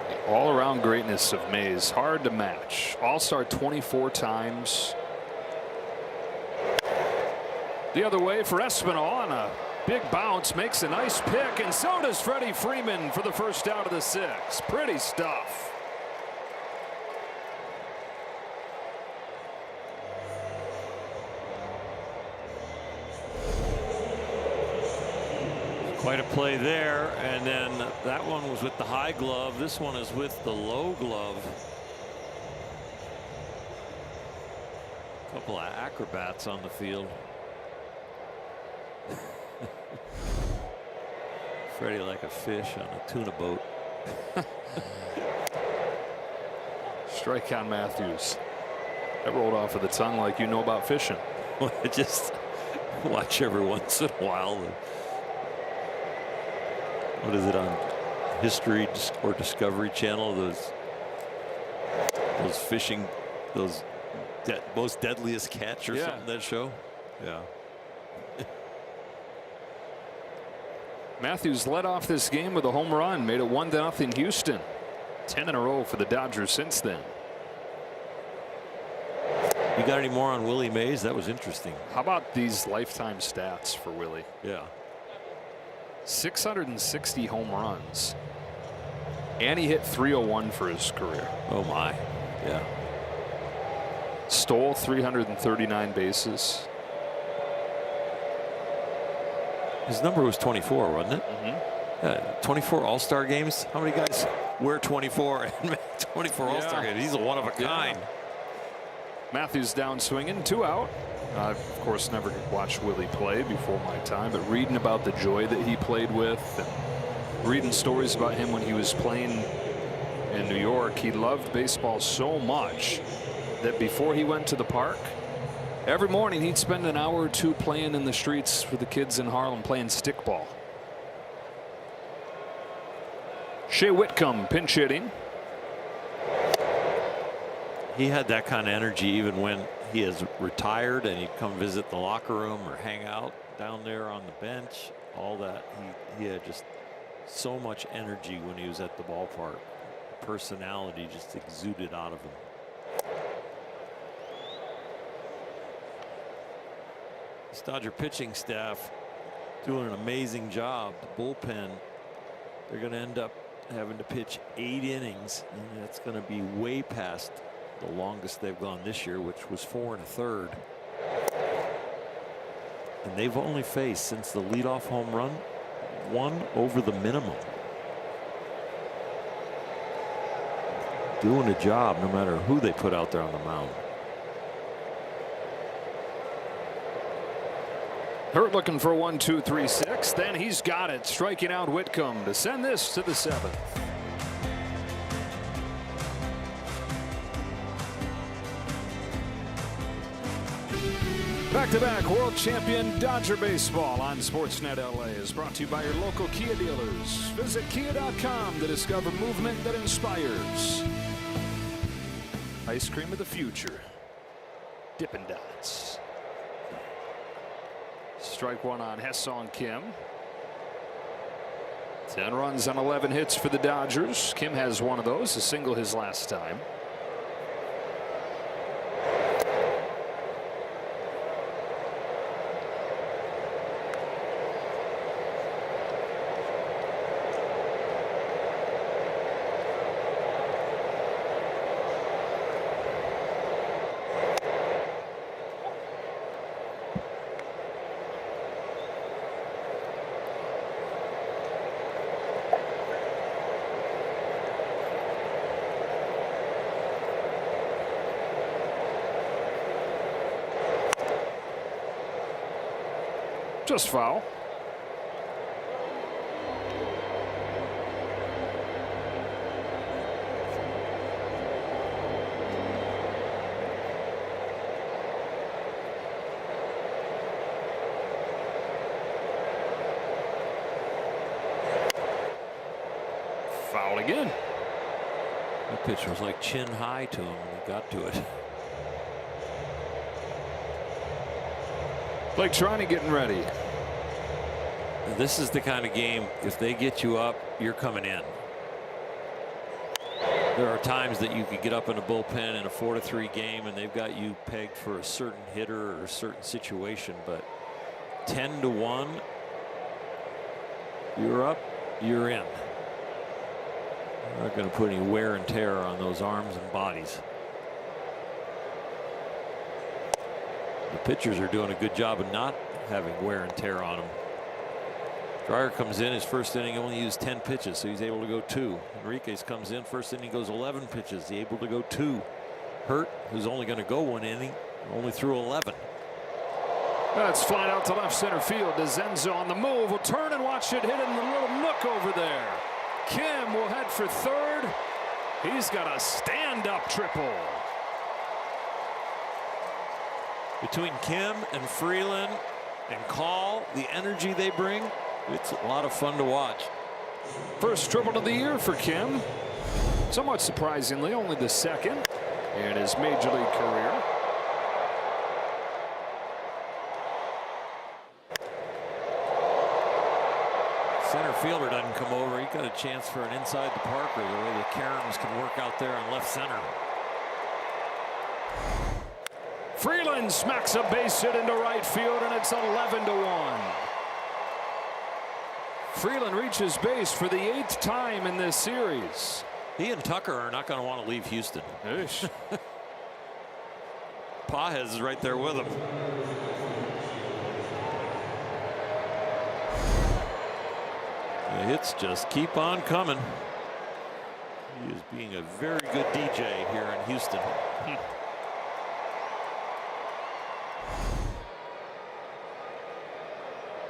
The all-around greatness of Mays, hard to match. All-star 24 times. The other way for Espinal on a big bounce, makes a nice pick, and so does Freddie Freeman for the first out of the 6th. Pretty stuff. Quite a play there, and then that one was with the high glove. This one is with the low glove. A couple of acrobats on the field. Freddie like a fish on a tuna boat. Strike on Matthews. That rolled off of the tongue like you know about fishing. Just watch every once in a while. what is it on History or Discovery Channel? Those fishing, those most deadliest catch or something, that show. Yeah. Matthews led off this game with a home run, made it 1-0 Houston. 10 in a row for the Dodgers since then. You got any more on Willie Mays? That was interesting. How about these lifetime stats for Willie? Yeah. 660 home runs. And he hit 301 for his career. Oh my. Yeah. Stole 339 bases. His number was 24, wasn't it? Mm-hmm. 24 All-Star games. How many guys wear 24 and make 24 All-Star games? He's a one of a kind. Matthews down swinging, 2 out. I've, of course, never watched Willie play before my time, but reading about the joy that he played with and reading stories about him when he was playing in New York, he loved baseball so much that before he went to the park, every morning he'd spend an hour or two playing in the streets with the kids in Harlem playing stickball. Shea Whitcomb pinch hitting. He had that kind of energy even when he is retired and he'd come visit the locker room or hang out down there on the bench. All that. He had just so much energy when he was at the ballpark. Personality just exuded out of him. This Dodger pitching staff doing an amazing job. The bullpen, they're going to end up having to pitch 8 innings, and that's going to be way past the longest they've gone this year, which was 4 1/3. And they've only faced, since the leadoff home run, 1 over the minimum. Doing a job no matter who they put out there on the mound. Hurt looking for 1, 2, 3, 6. Then he's got it, striking out Whitcomb to send this to the 7th. Back-to-back world champion Dodger baseball on SportsNet LA is brought to you by your local Kia dealers. Visit Kia.com to discover movement that inspires. Ice cream of the future. Dippin' Dots. Strike 1 on Ha-Seong Kim. 10 runs on 11 hits for the Dodgers. Kim has one of those, a single his last time. Just foul. Foul again. That pitch was like chin high to him when he got to it. Blake Trani getting ready. This is the kind of game, if they get you up, you're coming in. There are times that you could get up in a bullpen in a 4-3 game and they've got you pegged for a certain hitter or a certain situation, but 10-1, you're up, you're in. You're not going to put any wear and tear on those arms and bodies. The pitchers are doing a good job of not having wear and tear on them. Dreyer comes in his first inning, only used 10 pitches, so he's able to go 2. Enriquez comes in first inning, goes 11 pitches, he's able to go 2. Hurt, who's only going to go 1 inning, only threw 11. That's flying out to left center field. DeZenzo on the move will turn and watch it hit in the little nook over there. Kim will head for third. He's got a stand-up triple. Between Kim and Freeland and Call, the energy they bring, it's a lot of fun to watch. First triple of the year for Kim. Somewhat surprisingly, only the second in his major league career. Center fielder doesn't come over. He got a chance for an inside the Parker, the way the Karens can work out there on left center. Freeland smacks a base hit into right field, and it's 11-1. Freeland reaches base for the 8th time in this series. He and Tucker are not going to want to leave Houston. Ish. Pajes is right there with him. The hits just keep on coming. He is being a very good DJ here in Houston.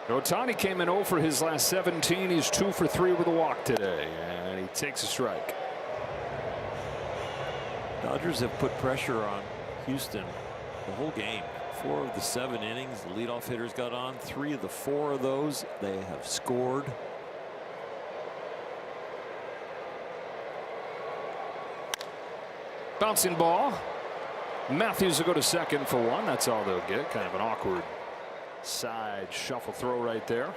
Ohtani came in 0 for his last 17. He's 2 for 3 with a walk today, and he takes a strike. Dodgers have put pressure on Houston the whole game. 4 of the 7 innings, the leadoff hitters got on. 3 of the 4 of those, they have scored. Bouncing ball. Matthews will go to second for 1. That's all they'll get. Kind of an awkward side shuffle throw right there.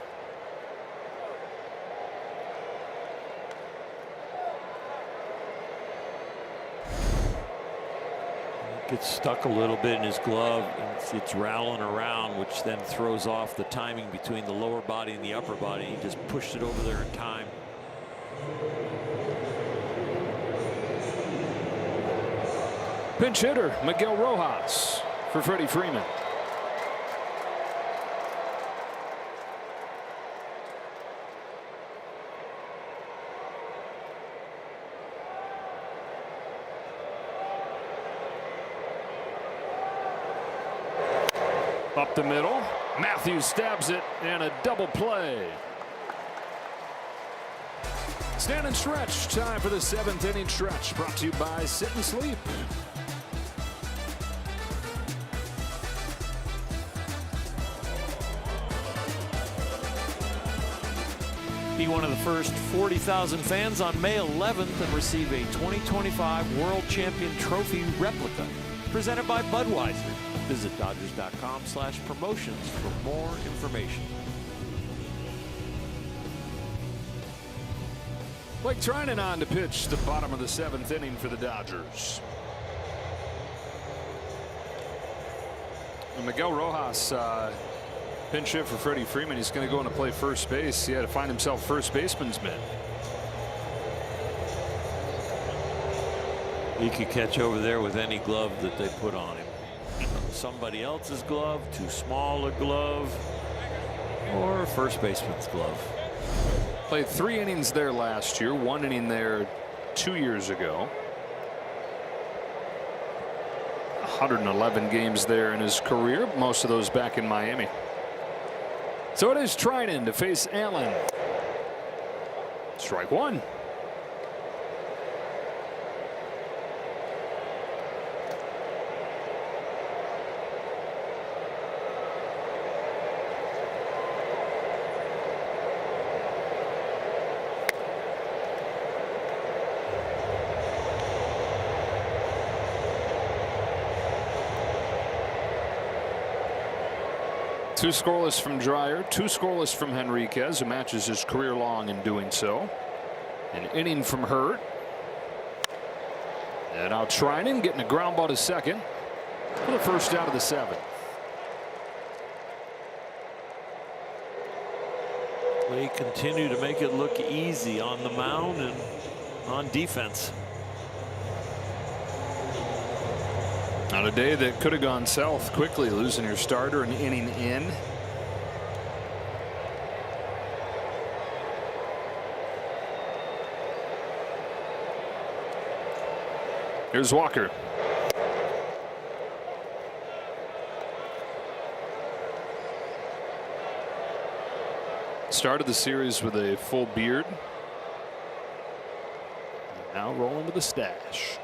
Gets stuck a little bit in his glove, and it's rattling around, which then throws off the timing between the lower body and the upper body. He just pushed it over there in time. Pinch hitter Miguel Rojas for Freddie Freeman. Up the middle. Matthews stabs it, and a double play. Stand and stretch. Time for the 7th inning stretch. Brought to you by Sit and Sleep. Be one of the first 40,000 fans on May 11th and receive a 2025 World Champion Trophy replica presented by Budweiser. Visit Dodgers.com/promotions for more information. Blake Trinan on to pitch the bottom of the 7th inning for the Dodgers. And Miguel Rojas pinch hit for Freddie Freeman. He's going to go in to play first base. He had to find himself first baseman's mitt. He could catch over there with any glove that they put on him. Somebody else's glove, too small a glove, or a first baseman's glove. Played 3 innings there last year, 1 inning there 2 years ago. 111 games there in his career, most of those back in Miami. So it is Trinan to face Allen. Strike 1. Two scoreless from Dreyer, 2 scoreless from Henriquez, who matches his career long in doing so. An inning from Hurt. And now Trinan getting a ground ball to second for the first out of the 7th. They continue to make it look easy on the mound and on defense. On a day that could have gone south quickly, losing your starter an inning in. Here's Walker. Started the series with a full beard. Now rolling with a stash.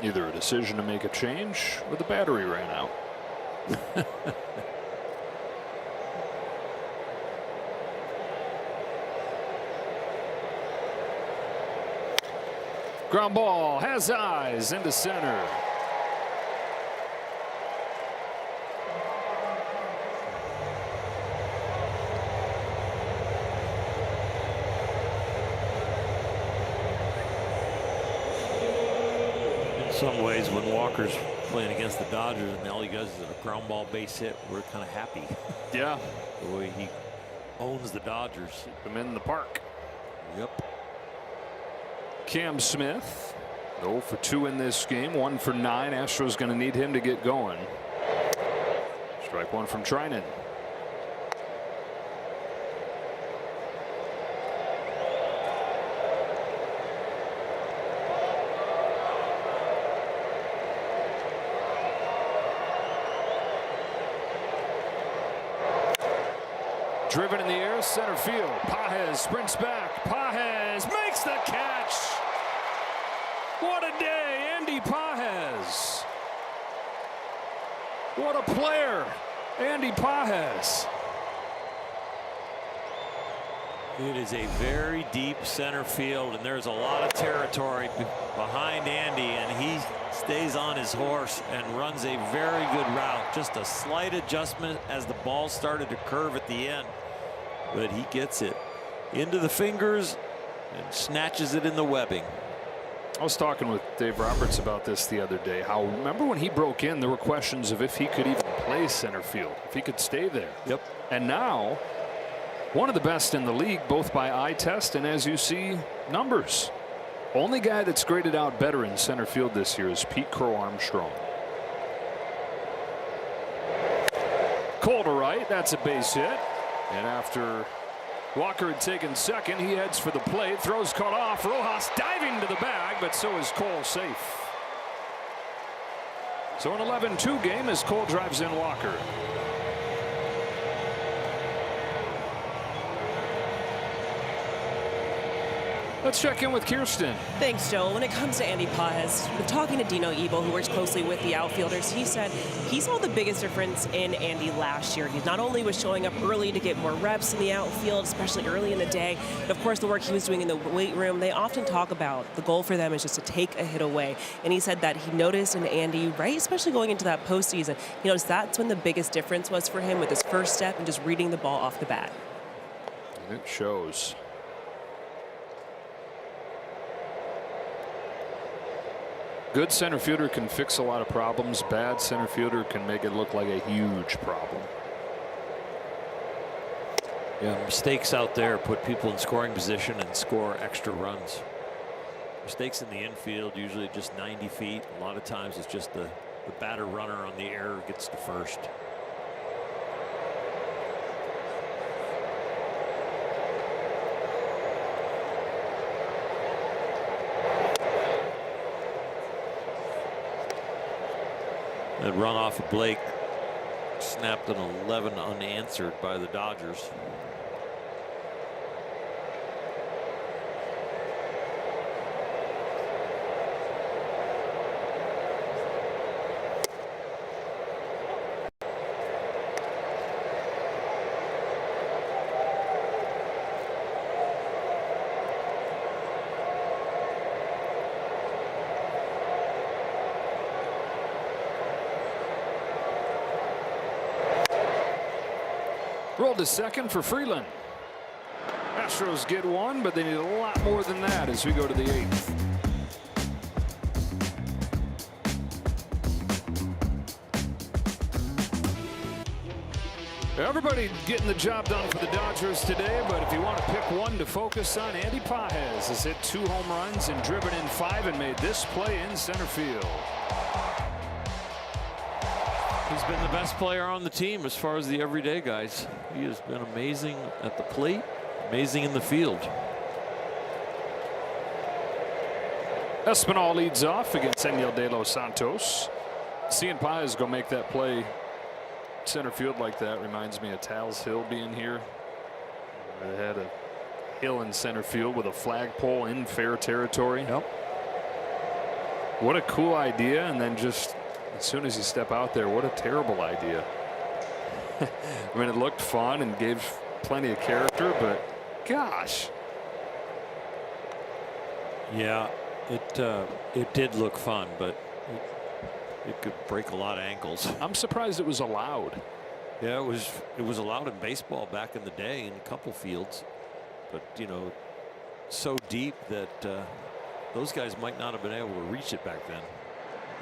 Either a decision to make a change or the battery ran out. Ground ball has eyes into center. In some ways, when Walker's playing against the Dodgers and all he does is a ground ball base hit, we're kind of happy. Yeah. The way he owns the Dodgers. Keep him in the park. Yep. Cam Smith, 0 for 2 in this game, 1 for 9. Astros going to need him to get going. Strike one from Trinan. Driven in the air, center field. Pages sprints back. Pages makes the catch. What a day, Andy Pages. What a player, Andy Pages. It is a very deep center field, and there's a lot of territory behind Andy, and he stays on his horse and runs a very good route. Just a slight adjustment as the ball started to curve at the end, but he gets it into the fingers and snatches it in the webbing. I was talking with Dave Roberts about this the other day. How, remember when he broke in, there were questions of if he could even play center field, if he could stay there. Yep. And now, one of the best in the league, both by eye test and, as you see, numbers. Only guy that's graded out better in center field this year is Pete Crow Armstrong. Cole to right, that's a base hit. And after Walker had taken second, he heads for the plate. Throws cut off. Rojas diving to the bag, but so is Cole safe. So an 11-2 game as Cole drives in Walker. Let's check in with Kirsten. Thanks, Joe. When it comes to Andy Pages, talking to Dino Ebo, who works closely with the outfielders, he said he saw the biggest difference in Andy last year. He not only was showing up early to get more reps in the outfield, especially early in the day, but of course the work he was doing in the weight room. They often talk about the goal for them is just to take a hit away. And he said that he noticed in Andy, right, especially going into that postseason, he noticed that's when the biggest difference was for him with his first step and just reading the ball off the bat. And it shows. Good center fielder can fix a lot of problems. Bad center fielder can make it look like a huge problem. Yeah, mistakes out there put people in scoring position and score extra runs. Mistakes in the infield, usually just 90 feet. A lot of times it's just the batter runner on the air gets to first. That run off of Blake snapped an 11 unanswered by the Dodgers. Rolled to second for Freeland. Astros get one, but they need a lot more than that as we go to the 8th. Everybody getting the job done for the Dodgers today, but if you want to pick one to focus on, Andy Pages has hit 2 home runs and driven in 5 and made this play in center field. He's been the best player on the team as far as the everyday guys. He has been amazing at the plate, amazing in the field. Espinal leads off against Enyel De Los Santos. Seeing Pages go make that play center field like that reminds me of Tal's Hill being here. They had a hill in center field with a flagpole in fair territory. Yep. What a cool idea, and then just as soon as you step out there, what a terrible idea. I mean, it looked fun and gave plenty of character, but gosh. Yeah, it did look fun, but it could break a lot of ankles. I'm surprised it was allowed. Yeah, it was allowed in baseball back in the day in a couple fields, but you know, so deep that those guys might not have been able to reach it back then.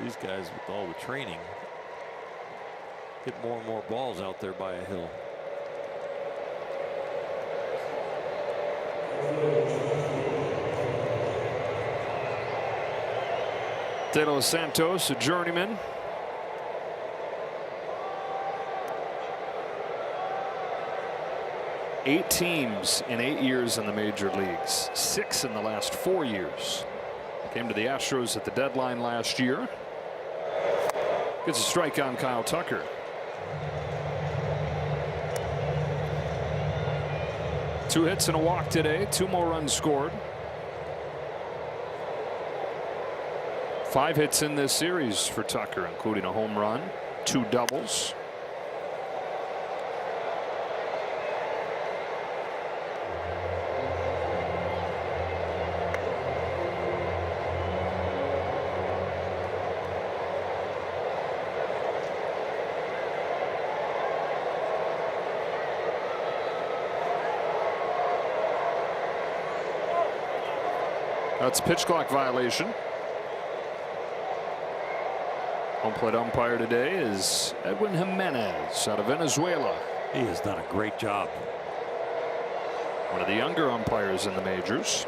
These guys, with all the training, hit more and more balls out there by a hill. De Los Santos, a journeyman. Eight teams in 8 years in the major leagues, 6 in the last 4 years. Came to the Astros at the deadline last year. Gets a strike on Kyle Tucker. Two hits and a walk today, 2 more runs scored. 5 hits in this series for Tucker, including a home run, 2 doubles. That's a pitch clock violation. Home plate umpire today is Edwin Jimenez out of Venezuela. He has done a great job. One of the younger umpires in the majors.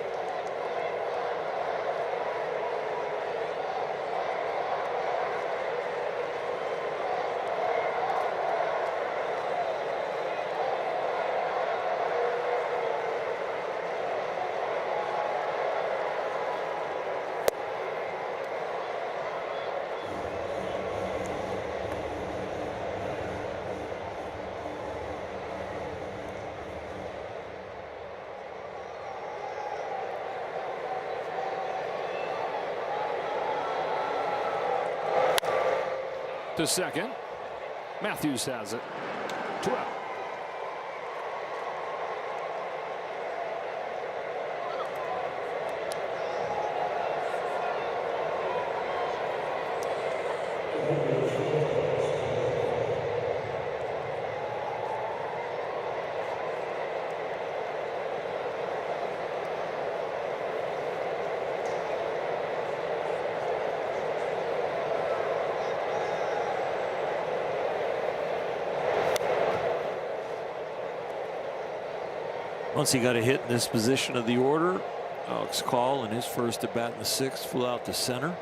To second. Matthews has it. 2 out. Once he got a hit in this position of the order, Alex Call in his first at bat in the 6th flew out to center.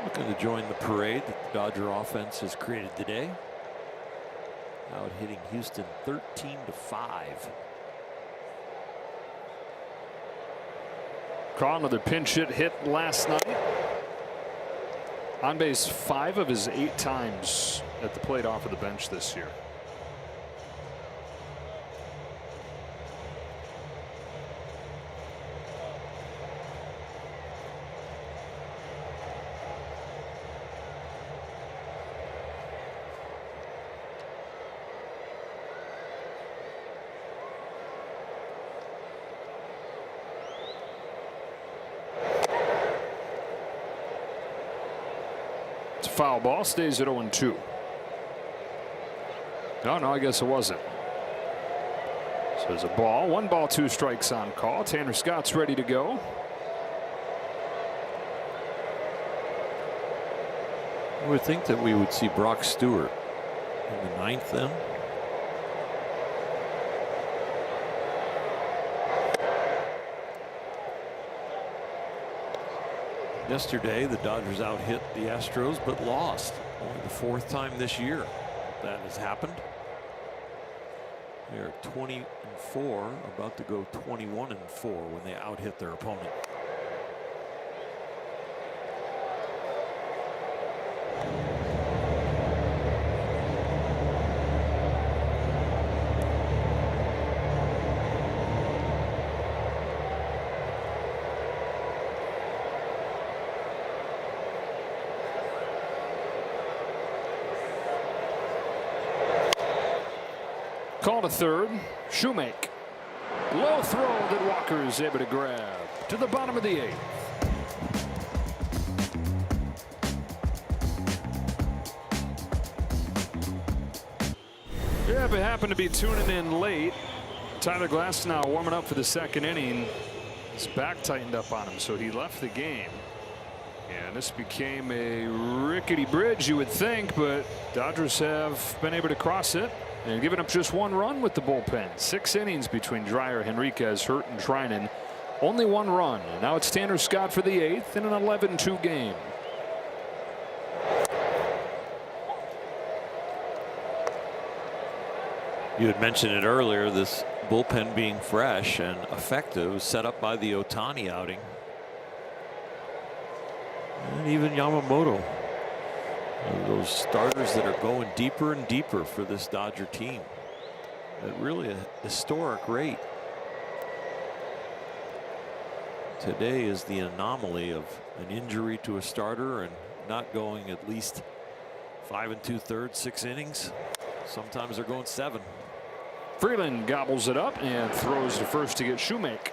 Looking to join the parade that the Dodger offense has created today. Out hitting Houston 13-5. Call another pinch hit last night. On base 5 of his 8 times at the plate off of the bench this year. Foul ball, stays at 0-2. No, I guess it wasn't. So it's a ball. 1 ball, 2 strikes on Call. Tanner Scott's ready to go. I would think that we would see Brock Stewart in the 9th then. Yesterday, the Dodgers out-hit the Astros, but lost. Only the 4th time this year that has happened. They're 20-4, about to go 21-4 when they out-hit their opponent. Call to third. Shoemake. Low throw that Walker is able to grab to the bottom of the 8th. Yeah, if it happened to be tuning in late, Tyler Glasnow warming up for the 2nd inning. His back tightened up on him, so he left the game. And this became a rickety bridge, you would think, but Dodgers have been able to cross it and given up just 1 run with the bullpen. 6 innings between Dreyer, Henriquez, Hurt, and Treinen. Only 1 run. And now it's Tanner Scott for the 8th in an 11-2 game. You had mentioned it earlier, this bullpen being fresh and effective, set up by the Ohtani outing. And even Yamamoto. Those starters that are going deeper and deeper for this Dodger team at really a historic rate. Today is the anomaly of an injury to a starter and not going at least 5 2/3, 6 innings. Sometimes they're going 7. Freeland gobbles it up and throws to first to get Shoemake.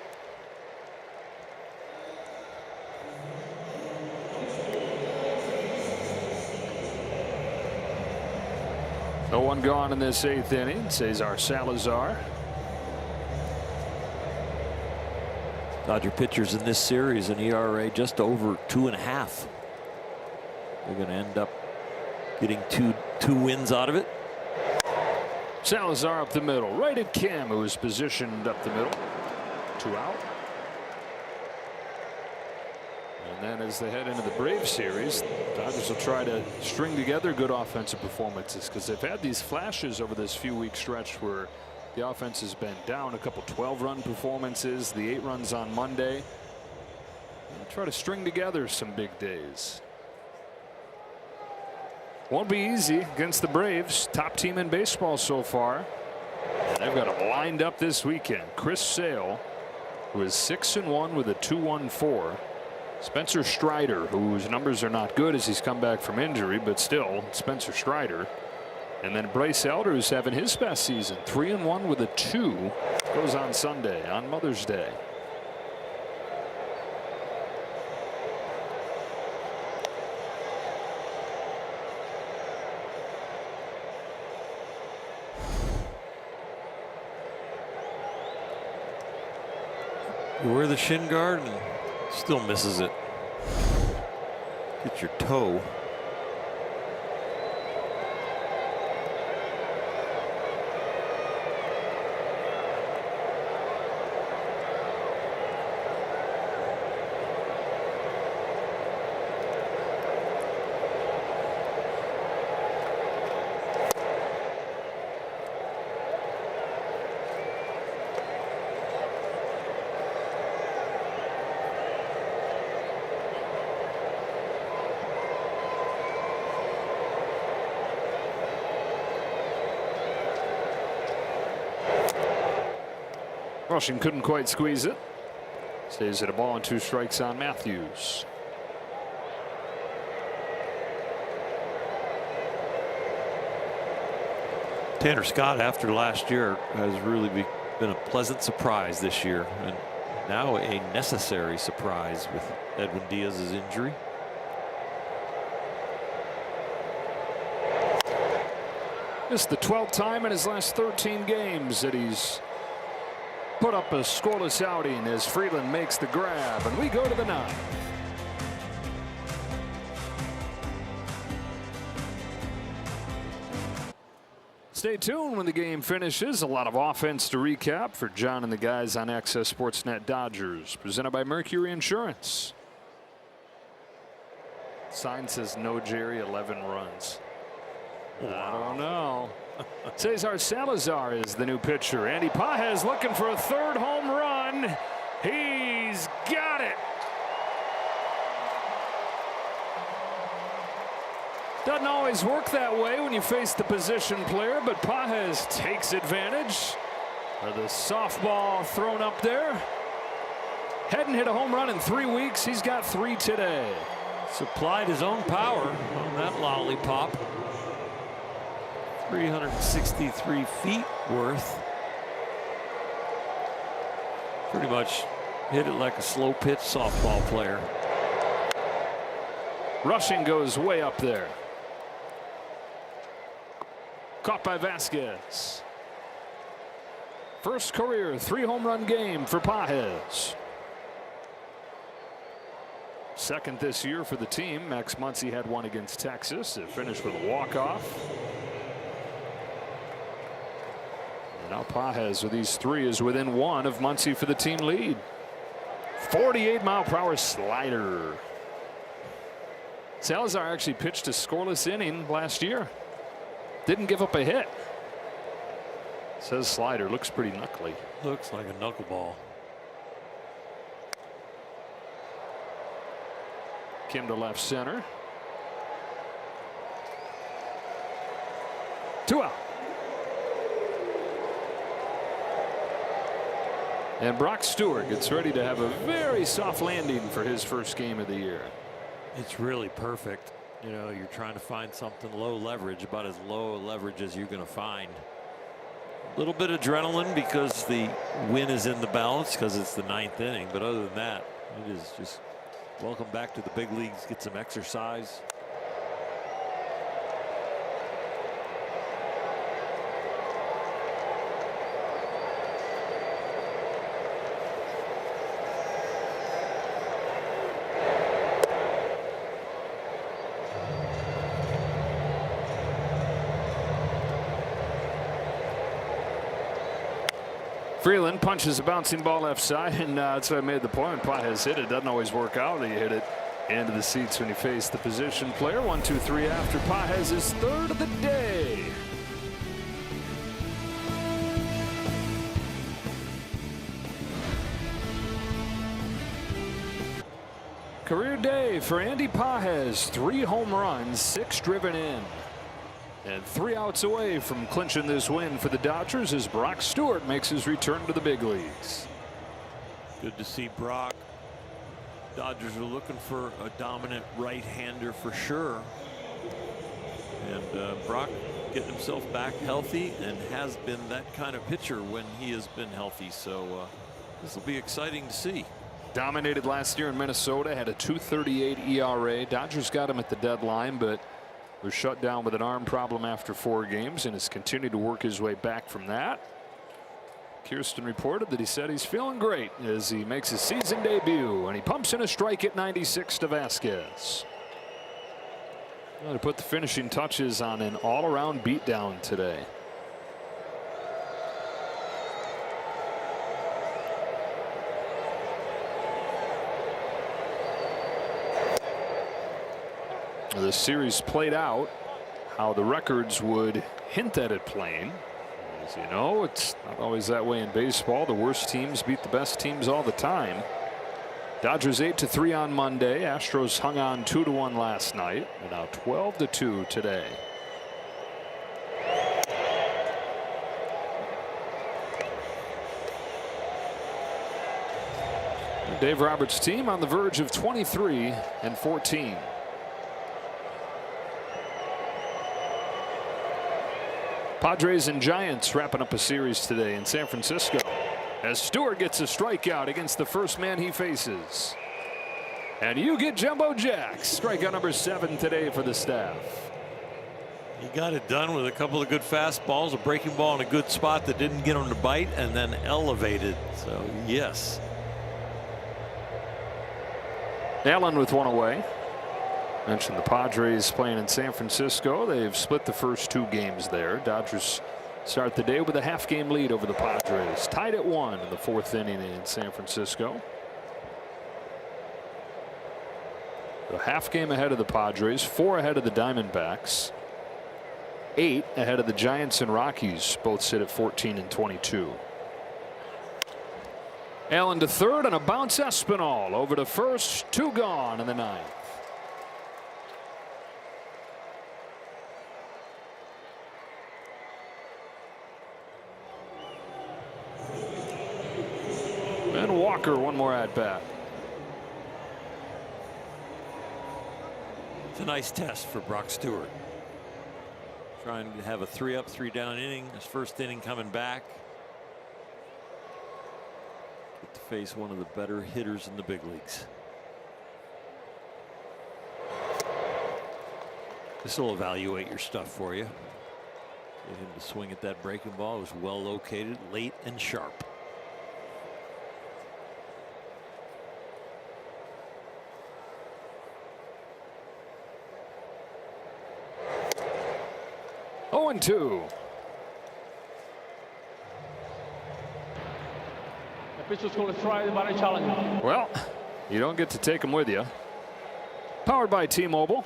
No one gone in this 8th inning. Cesar Salazar. Dodger pitchers in this series an ERA just over 2.5. They're going to end up getting two wins out of it. Salazar up the middle, right at Kim, who is positioned up the middle. 2 out. And then as they head into the Braves series, Dodgers will try to string together good offensive performances, because they've had these flashes over this few-week stretch where the offense has been down. A couple 12-run performances, the 8 runs on Monday. They'll try to string together some big days. Won't be easy against the Braves, top team in baseball so far. And they've got them lined up this weekend. Chris Sale, who is 6-1 with a 2.14. Spencer Strider, whose numbers are not good as he's come back from injury, but still Spencer Strider. And then Bryce Elder, who's having his best season, 3-1 with a 2. Goes on Sunday on Mother's Day. You wear the shin guard and still misses it. Get your toe. Rushing couldn't quite squeeze it. Stays at a ball and 2 strikes on Matthews. Tanner Scott, after last year, has really been a pleasant surprise this year, and now a necessary surprise with Edwin Diaz's injury. This is the 12th time in his last 13 games that he's put up a scoreless outing as Freeland makes the grab, and we go to the 9th. Stay tuned when the game finishes. A lot of offense to recap for John and the guys on Access SportsNet Dodgers, presented by Mercury Insurance. Sign says no Jerry, 11 runs. I don't know. Cesar Salazar is the new pitcher. Andy Pages looking for a 3rd home run. He's got it. Doesn't always work that way when you face the position player, but Pages takes advantage of the softball thrown up there. Hadn't hit a home run in 3 weeks. He's got 3 today. Supplied his own power on that lollipop. 363 feet worth. Pretty much hit it like a slow pitch softball player. Rushing goes way up there. Caught by Vasquez. First career 3-home run game for Pages. Second this year for the team. Max Muncy had one against Texas. It finished with a walk-off. And now Pages with these 3 is within 1 of Muncy for the team lead. 48-mile-per-hour slider. Salazar actually pitched a scoreless inning last year. Didn't give up a hit. Says slider. Looks pretty knuckly. Looks like a knuckleball. Kim to left center. 2 out. And Brock Stewart gets ready to have a very soft landing for his first game of the year. It's really perfect. You know, you're trying to find something low leverage, about as low leverage as you're going to find. A little bit of adrenaline because the win is in the balance because it's the 9th inning. But other than that, it is just welcome back to the big leagues. Get some exercise. Freeland punches a bouncing ball left side, and that's why I made the point. Pages hit it. Doesn't always work out. He hit it into the seats when he faced the position player. 1-2-3 after Pages' 3rd of the day. Career day for Andy Pages. 3 home runs, 6 driven in. And 3 outs away from clinching this win for the Dodgers as Brock Stewart makes his return to the big leagues. Good to see Brock. Dodgers are looking for a dominant right-hander for sure. And Brock getting himself back healthy and has been that kind of pitcher when he has been healthy. So this will be exciting to see. Dominated last year in Minnesota, had a 2.38 ERA. Dodgers got him at the deadline, but was shut down with an arm problem after 4 games and has continued to work his way back from that. Kirsten reported that he said he's feeling great as he makes his season debut, and he pumps in a strike at 96 to Vasquez. To put the finishing touches on an all-around beatdown today. The series played out how the records would hint at it playing. As you know, it's not always that way in baseball. The worst teams beat the best teams all the time. Dodgers 8-3 on Monday. Astros hung on 2-1 last night, and now 12-2 today. Dave Roberts' team on the verge of 23-14. Padres and Giants wrapping up a series today in San Francisco as Stewart gets a strikeout against the first man he faces. And you get Jumbo Jacks. Strikeout number 7 today for the staff. He got it done with a couple of good fastballs, a breaking ball in a good spot that didn't get him to bite, and then elevated. So, yes. Allen with 1 away. Mentioned the Padres playing in San Francisco. They've split the first 2 games there. Dodgers start the day with a half-game lead over the Padres. Tied at 1 in the 4th inning in San Francisco. A half game ahead of the Padres, 4 ahead of the Diamondbacks, 8 ahead of the Giants and Rockies. Both sit at 14 and 22. Allen to third, and a bounce Espinal over to first. 2 gone in the 9th. And Walker, 1 more at bat. It's a nice test for Brock Stewart. trying to have a 3-up, 3-down inning. His first inning coming back. Get to face one of the better hitters in the big leagues. This will evaluate your stuff for you. Get him to swing at that breaking ball. It was well located, late and sharp. Oh, 0-2. The pitcher's going to try the batting challenge. Well, you don't get to take them with you. Powered by T-Mobile.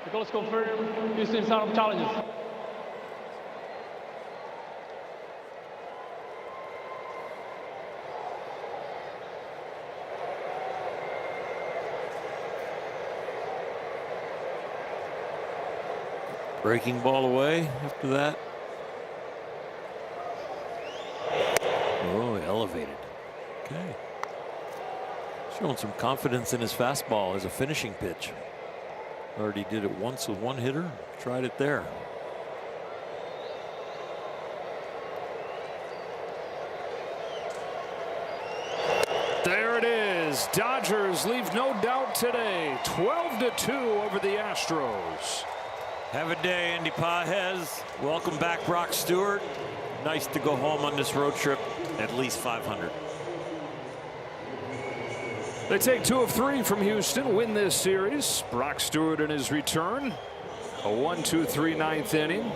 The goal is confirmed. Houston Astros challenges. Breaking ball away after that. Oh, elevated. Okay. Showing some confidence in his fastball as a finishing pitch. Already did it once with one hitter. Tried it there. There it is. Dodgers leave no doubt today. 12-2 over the Astros. Have a day, Andy Pajes. Welcome back, Brock Stewart. Nice to go home on this road trip at least 500. They take 2 of 3 from Houston, win this series. Brock Stewart in his return. A 1-2-3 ninth inning.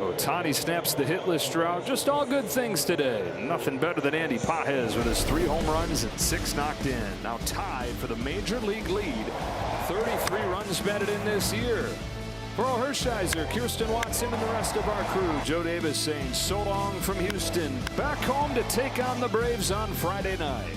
Ohtani snaps the hitless drought. Just all good things today. Nothing better than Andy Pajes with his 3 home runs and 6 knocked in. Now tied for the major league lead. 33 runs batted in this year. For Earl Hershiser, Kirsten Watson, and the rest of our crew, Joe Davis saying so long from Houston. Back home to take on the Braves on Friday night.